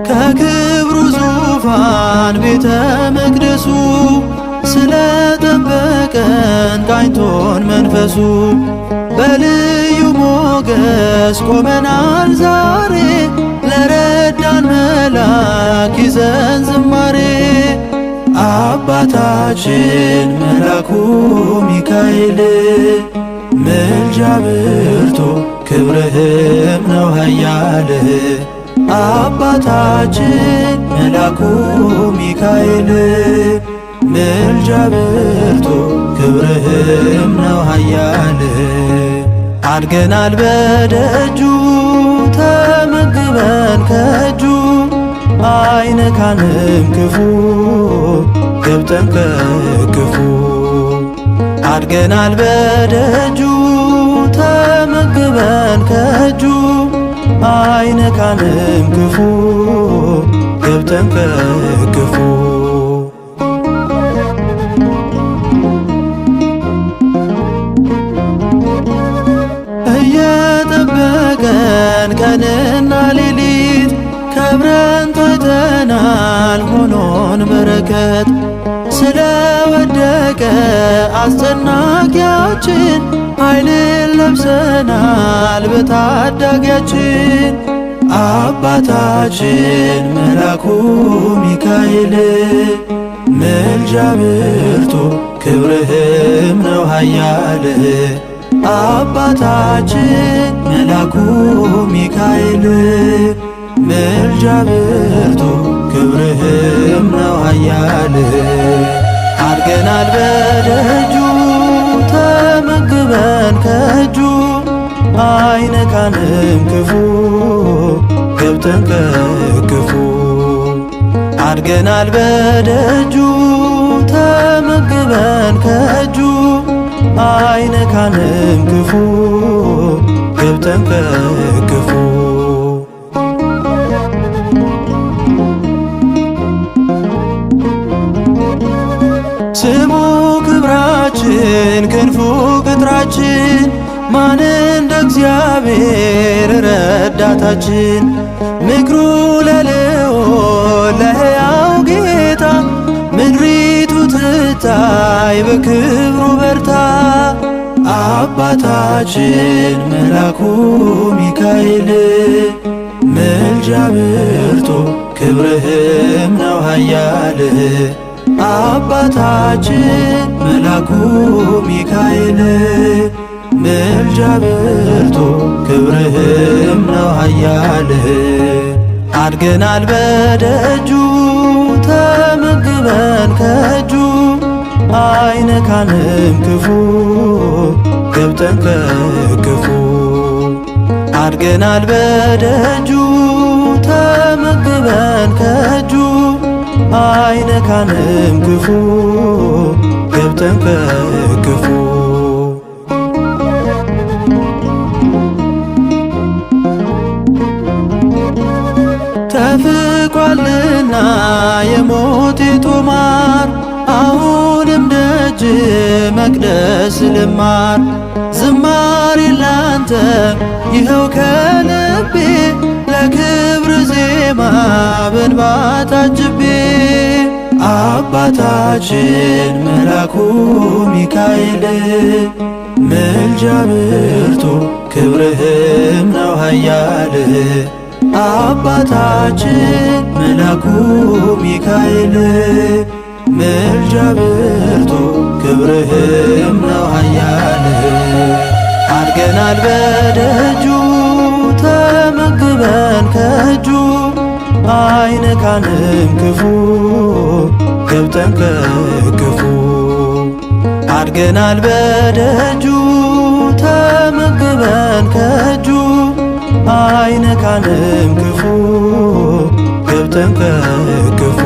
ከክብሩ ዙፋን ቤተ መቅደሱ ስለጠበቀን ቃኝቶን መንፈሱ በልዩ ሞገስ ቆመናል ዛሬ ለረዳን መላክ ይዘን ዝማሬ። አባታችን መላኩ ሚካኤል ምልጃ ብርቱ ክብርህም ነው ኃያል። አባታችን መላኩ ሚካኤል ምልጃ ብርቱ ክብርህም ነው ኃያል። አድገናል በደጁ ተመግበን ከእጁ አይነካንም ክፉ ገብተን ከክፉ። አድገናል በደጁ ተመግበን ከእጁ አይነካንም ክፉ ገብተን ከክፉ። ቀንና ሌሊት ከብረን ታይተናል ሆኖን በረከት ስለወደቀ አስጨናቂያችን ኃይልን ለብሰናል በታዳጊያችን አባታችን መላኩ ሚካኤል ምልጃ ብርቱ ክብርህም ነው ኃያል አባታችን መላኩ ሚካኤል ምልጃ ብርቱ ክብርህም ነው ኃያል አድገናል በደጁ ተመግበን ከእጁ አይነካንም ክፉ ገብተን ከክፉ አድገናል በደጁ ተመግበን ከእጁ አይነካንም ክፉ ገብተን ከክፉ ስሙ ክብራችን ክንፉ ቅጥራችን ማን እንደ እግዚአብሔር ረዳታችን ምክሩ ለልዑል ለሕያው ጌታ ምድሪቱ ትታይ በክብሩ በርታ አባታችን መላኩ ሚካኤል ምልጃ ብርቱ ክብርህም ነው ኃያል አባታችን መላኩ ሚካኤል ምልጃ ብርቱ ክብርህም ነው ኃያል አድገናል በደጁ ተመግበን ከእጁ አይነካንም ክፉ ገብተን ከክፉ አድገናል በደጁ ተመግበን ከእጁ አይነካንም ክፉ ገብተን ከክፉ ተፍቋልና የሞት ጦማር አሁንም ደጅ መቅደስ ልማር ዝማሬ ላንተ ይኸው ከልቤ ለክብር ዜማ በእንባ ታጅቤ አባታችን መላኩ ሚካኤል ምልጃ ብርቱ ክብርህም ነው ኃያል አባታችን መላኩ ሚካኤል ምልጃ ብርቱ ክብርህም ነው ኃያል አድገናል በደጁ ተመግበን ከእጁ አይነካንም ክፉ ገብተን ከክፉ አድገናል በደጁ ተመግበን ከእጁ አይነካንም ክፉ ገብተን ከክፉ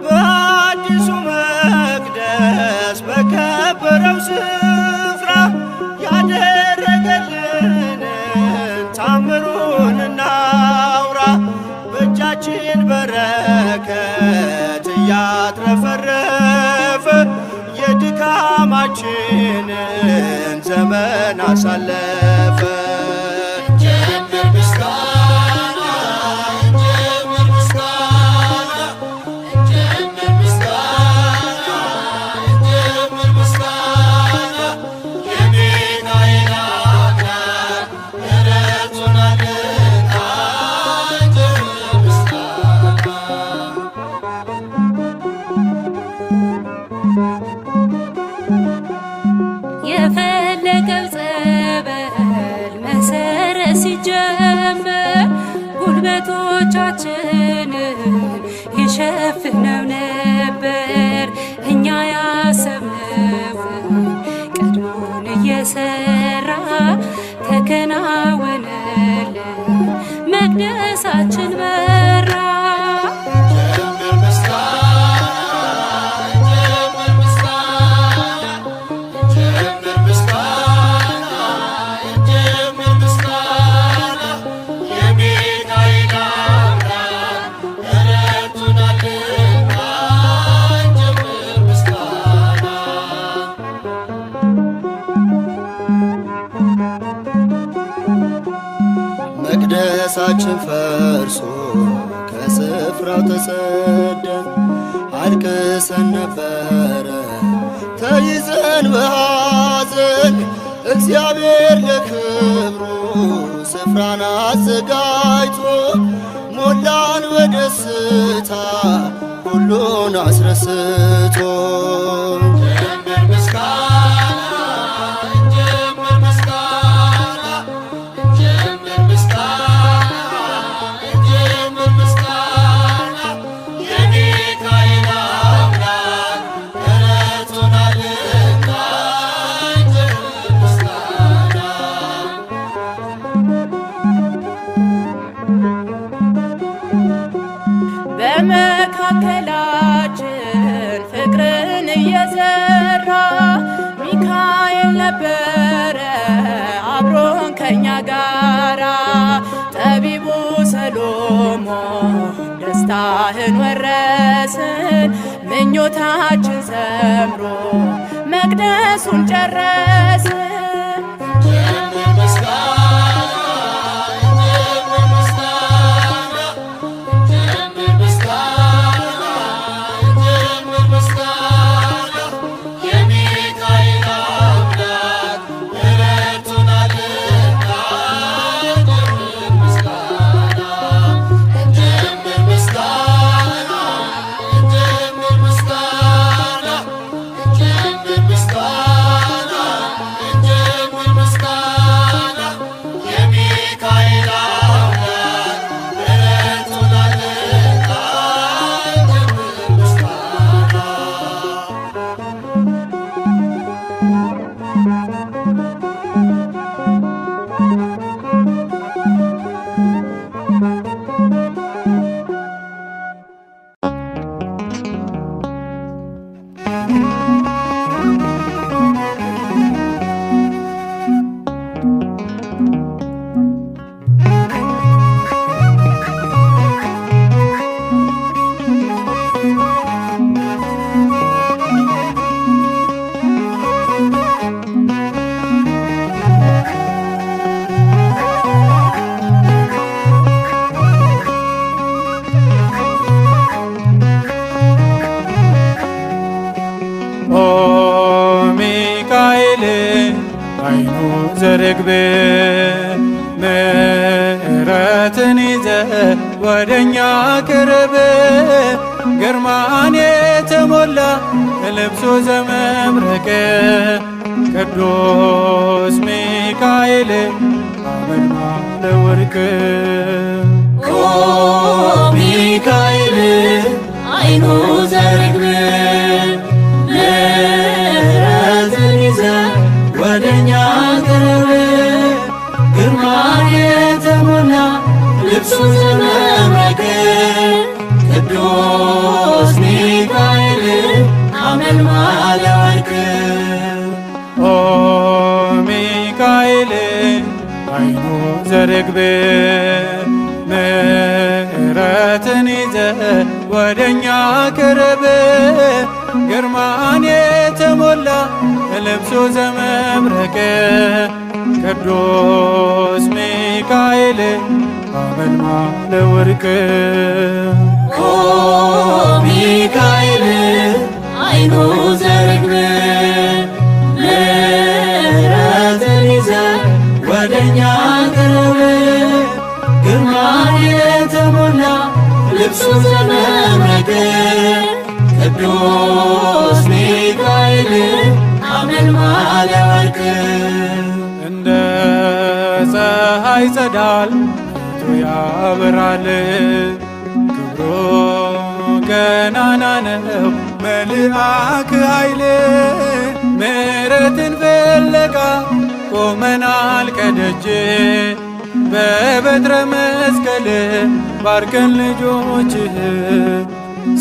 በአዲሱ መቅደስ በከበረው ስፍራ ያደረገልንን ታምሩን እናውራ በእጃችን በረከት እያትረፈረፈ የድካማችንን ዘመን አሳለፈ። ጀምር ምስጋና ሲዘመር ጉልበቶቻችንን ይሸፍነው ነበር። እኛ ያሰብነውን ቀድሞን እየሰራ ተከናወነልን፣ መቅደሳችን በራ። መቅደሳችን ፈርሶ ከስፍራው ተሰደን አልቅሰን ነበረ ተይዘን በሐዘን። እግዚአብሔር ለክብሩ ስፍራን አዘጋጅቶ ሞላን በደስታ ሁሉን አስረስቶ። በመካከላችን ፍቅርን እየዘራ ሚካኤል ነበረ አብሮን ከኛ ጋራ። ጠቢቡ ሰሎሞን ደስታህን ወረስን፣ ምኞታችን ሰምሮ መቅደሱን ጨረስን። አይኑ ዘርግብ ምሕረትን ይዘ ወደኛ ቅርብ። ግርማን የተሞላ ልብሱ ዘመብረቅ ቅዱስ ሚካኤል አመልማለ ወርቅ። ኦ ሚካኤል አይኑ ዘርግብ ምሕረትን ይዘ ወደኛ ቅርብ። ግርማን የተሞላ ልብሱ ዘመብረቅ ቅዱስ ሚካኤል አመልማለ ወርቅ። ኦ ሚካኤል አይኑ ዘርግብ ምሕረትን ይዘ ወደኛ ቅርብ። ግርማን የተሞላ ልብሱ ዘመብረቅ ቅዱስ ሚካኤል አመልማለ ወርቅ። ኦ ሚካኤል አይኑ ዘርግብ ምሕረትን ይዘ ወደኛ ቅርብ። ግርማን የተሞላ ልብሱ ዘመብረቅ ቅዱስ ሚካኤል አመልማለ ወርቅ። እንደ ፀሐይ ጸዳል ያበራል። ክብሩ ገናና ነው መልአክ ኃይል። ምሕረትን ፍለጋ ቆመናል ከደጅ በበትረ መስቀል ባርከን ልጆችህ።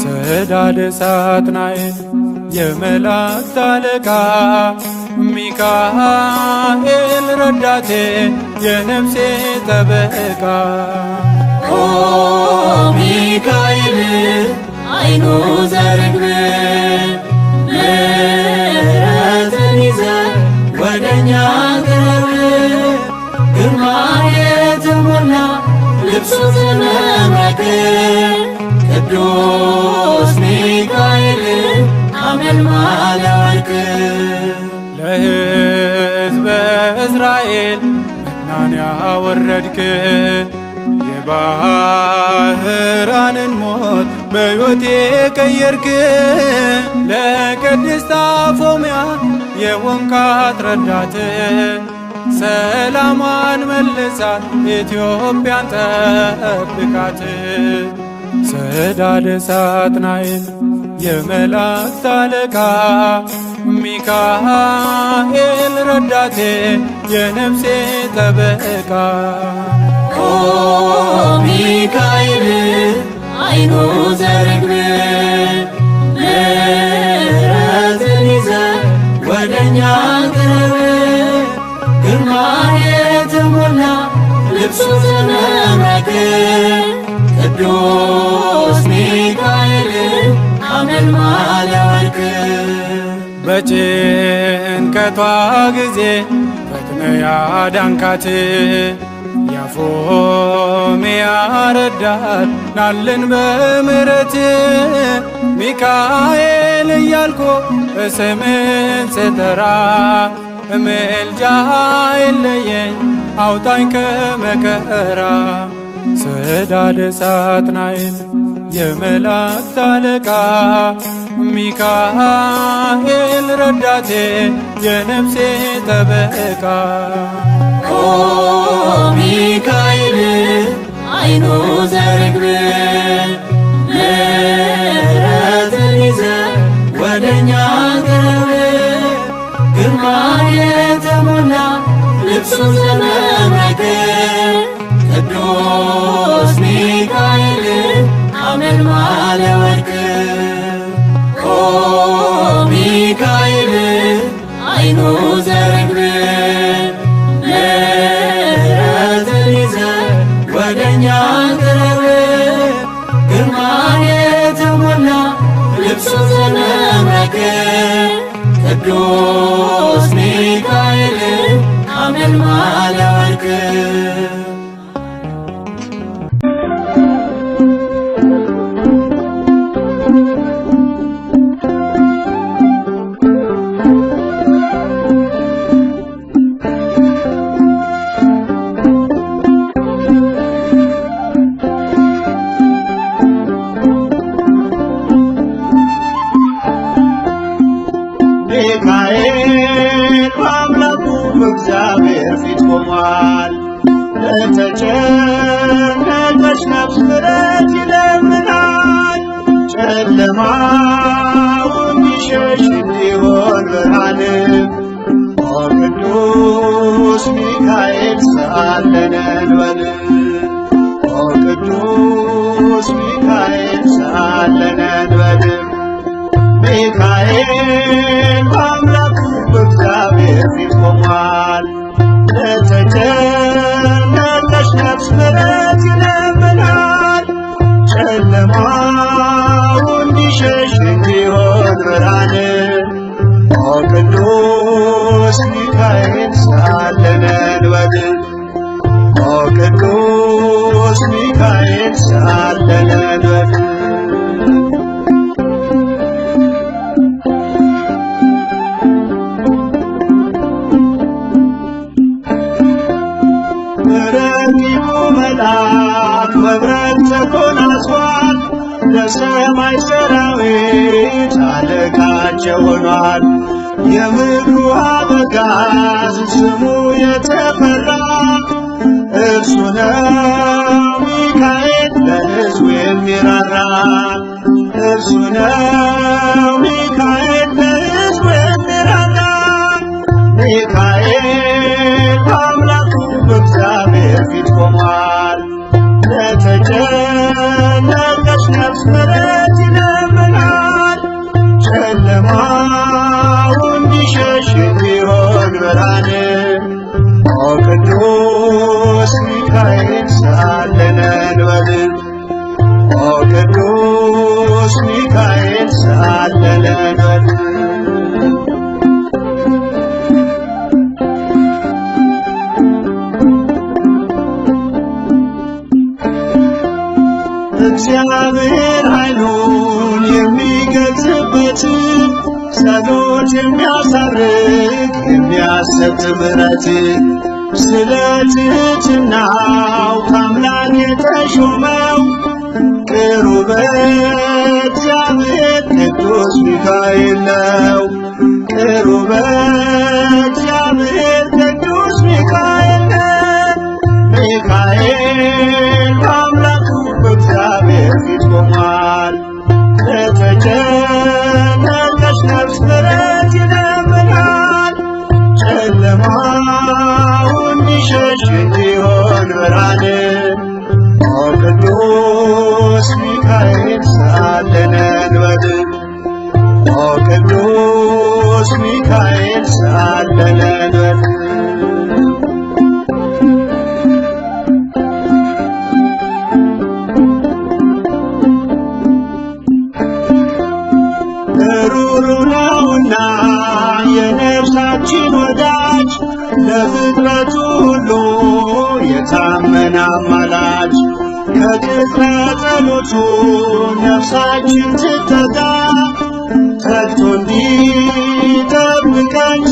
ሰዳደ ሳጥናኤል የመላእክት አለቃ ሚካኤል ረዳቴ የነፍሴ ጠበቃ። ኦ ሚካኤል አይኑ ዘርግብ ምሕረትን ይዘህ ወደኛ ቅረብ። ግርማ የተሞላ ልብሱ ዘመምረቅ ቅዱስ ሚካኤል አመልማለ ወርቅ። ለሕዝበ እስራኤል መናን ያወረድክ የባህራንን ሞት በሕይወቴ ቀየርክ። ለቅድስት አፎምያ የወንካት ረዳት ሰላሟን መልሳት ኢትዮጵያን ጠብቃት። ሰዳደ ሳጥናኤል የመላእክት አለቃ ሚካኤል ረዳቴ የነፍሴ ጠበቃ። ኦ ሚካኤል አይኑ ዘርግብ ምሕረትን ይዘህ ወደኛ ቅረብ። ግርማ የተሞላ ልብሱ ዘመምረቅ ቅዱስ ሚካኤል አመልማለ ወርቅ። በጭንቀቷ ጊዜ ፈጥነ ያዳንካት የአፎምያ ረዳት ናልን በምሕረት። ሚካኤል እያልኩ ስምህን ስጠራ ምልጃ የለየኝ አውጣኝ ከመከራ። ሰዳደ ሳጥናኤል የመላእክት አለቃ ሚካኤል ረዳቴ የነፍሴ ጠበቃ። ኦ ሚካኤል አይኑ ዘርግብ ምሕረትን ይዘህ ወደኛ ቅረብ። ግርማ የተሞላ ልብሱ ዘመምረቅ ቅዱስ ሚካኤል አመልማለ ወርቅ። ኦ ሚካኤል አይኑ ዘርግብ ምሕረትን ይዘህ ወደኛ ቅረብ። ግርማ የተሞላ ልብሱ ዘመምረቅ ቅዱስ ሚካኤል አመልማለ ወርቅ። ሚካኤል በአምላኩ በእግዚአብሔር ፊት ቆሟል። ለተጨነቀች ነፍስ ምሕረት ይለምናል። ጨለማው እንዲሸሽ እንዲሆን ብርሃን። ኦ ቅዱስ ሚካኤል ሰአለነ እንበል። ኦ ቅዱስ ሚካኤል ሰአለነ እንበል። ሚካኤል በአምላኩ በእግዚአብሔር ፊት ቆሟል። ለተጨነቀች ነፍስ ምሕረት ይለምናል። ጨለማው እንዲሸሽ እንዲሆን ብርሃን። ኦ ቅዱስ ሚካኤል ሰአለነ እንበል። ኦ ቅዱስ ሚካኤል ሰአለነ እንበል። ረቂቁ መልአክ መብረቅ ተጎናጽፏል። ለሰማይ ሰራዊት አለቃቸው ሆኗል። የምድሩ አበጋዝ ስሙ የተፈራ እርሱ ነው እርሱ ነው ሚካኤል ለሕዝቡ የሚራራ ሚካኤል በአምላኩ በእግዚአብሔር ፊት ቆሟል። ለተጨነቀች ነፍስ ምሕረት ይለምናል። ጨለማው እንዲሸሽ እንዲሆን ብርሃን ኦ ቅዱስ ሚካኤል ሳለነ እንበል ኦ ቅዱስ ሚካኤል ሳለነ እንበል እግዚአብሔር ኃይሉን የሚገልጽበት ጸሎት የሚያሳርግ የሚያሰጥ ምሕረት ስለ ትሕትናው ከአምላክ የተሾመው ቅሩበ እግዚአብሔር ቅዱስ ሚካኤል ነው። ቅሩበ እግዚአብሔር ቅዱስ ሚካኤል ነው። ሚካኤል በአምላኩ በእግዚአብሔር ፊት ቆሟል። ለተጨነቀች ነፍስ ምሕረት ይለምናል። ጨለማው እንዲሸሽ እንዲሆን ብርሃን ኦ ቅዱስ ሚካኤል ሳለነ እንበል ኦ ቅዱስ ሚካኤል ሳለነ እንበል ሩሩ ነውና የነፍሳችን ወዳጅ ለፍጥረቱ ሁሉ የታመነ አማላጅ ከቅጽረ ጸሎቱ ነፍሳችን ትተጋ ተግቶ እንዲጠብቀን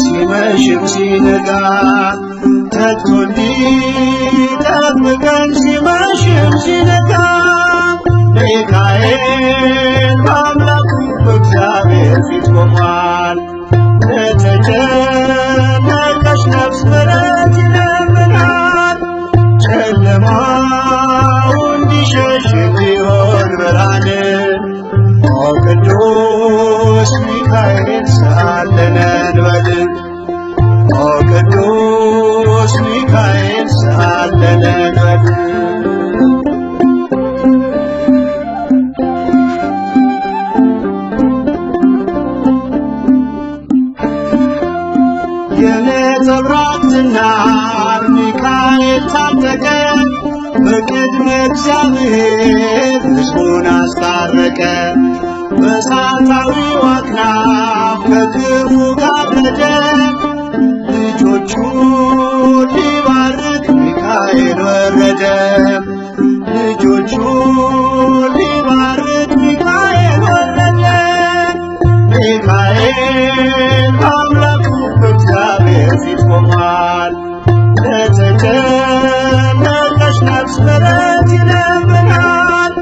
ሲመሽም ሲነጋ ተግቶ እንዲጠብቀን ሲመሽም ሲነጋ ሚካኤል በአምላኩ በእግዚአብሔር ፊት ቆሟል። ለተጨነቀች ነፍስ ምሕረት ይለምናል። ጨለማው እንዲሸሽ እንዲሆን ብርሃን ኦ ቅዱስ ሚካኤል ሳለነ እንበል ኦ ቅዱስ ሚካኤል ሳለነ እንበል የነጸብራቅ ዝናር ሚካኤል ታጠቀ በቅድመ እግዚአብሔር ሕዝቡን አስታረቀ። በእሳታዊው አክናፍ ከክፉ ጋረደ ልጆቹን ሊባርክ ሚካኤል ወረደ። ልጆቹን ሊባርክ ሚካኤል ወረደ። ሚካኤል በአምላኩ በእግዚአብሔር ፊት ቆሟል። ለተጨነቀች ነፍስ ምሕረት ይለምናል።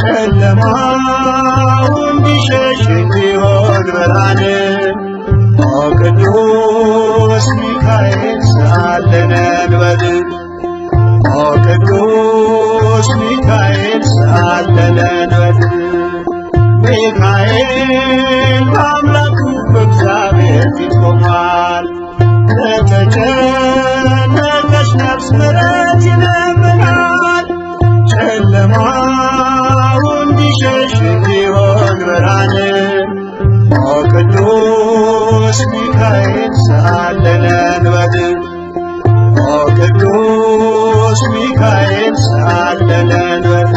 ጨለማው እንዲሸሽ እንዲሆን ብርሃን ኦ ቅዱስ ሚካኤል ሳለነ እንበል ኦ ቅዱስ ሚካኤል ሳለነ እንበል ሚካኤል በአምላኩ በእግዚአብሔር ፊት ቆሟል። ለተጨነቀች ነፍስ ምሕረት ይለምናል። ጨለማው እንዲሸሽ እንዲሆን ብርሃን ኦ ቅዱስ ሚካኤል ሳለነ እንበል ኦ ቅዱስ ሚካኤል ሳለነ እንበል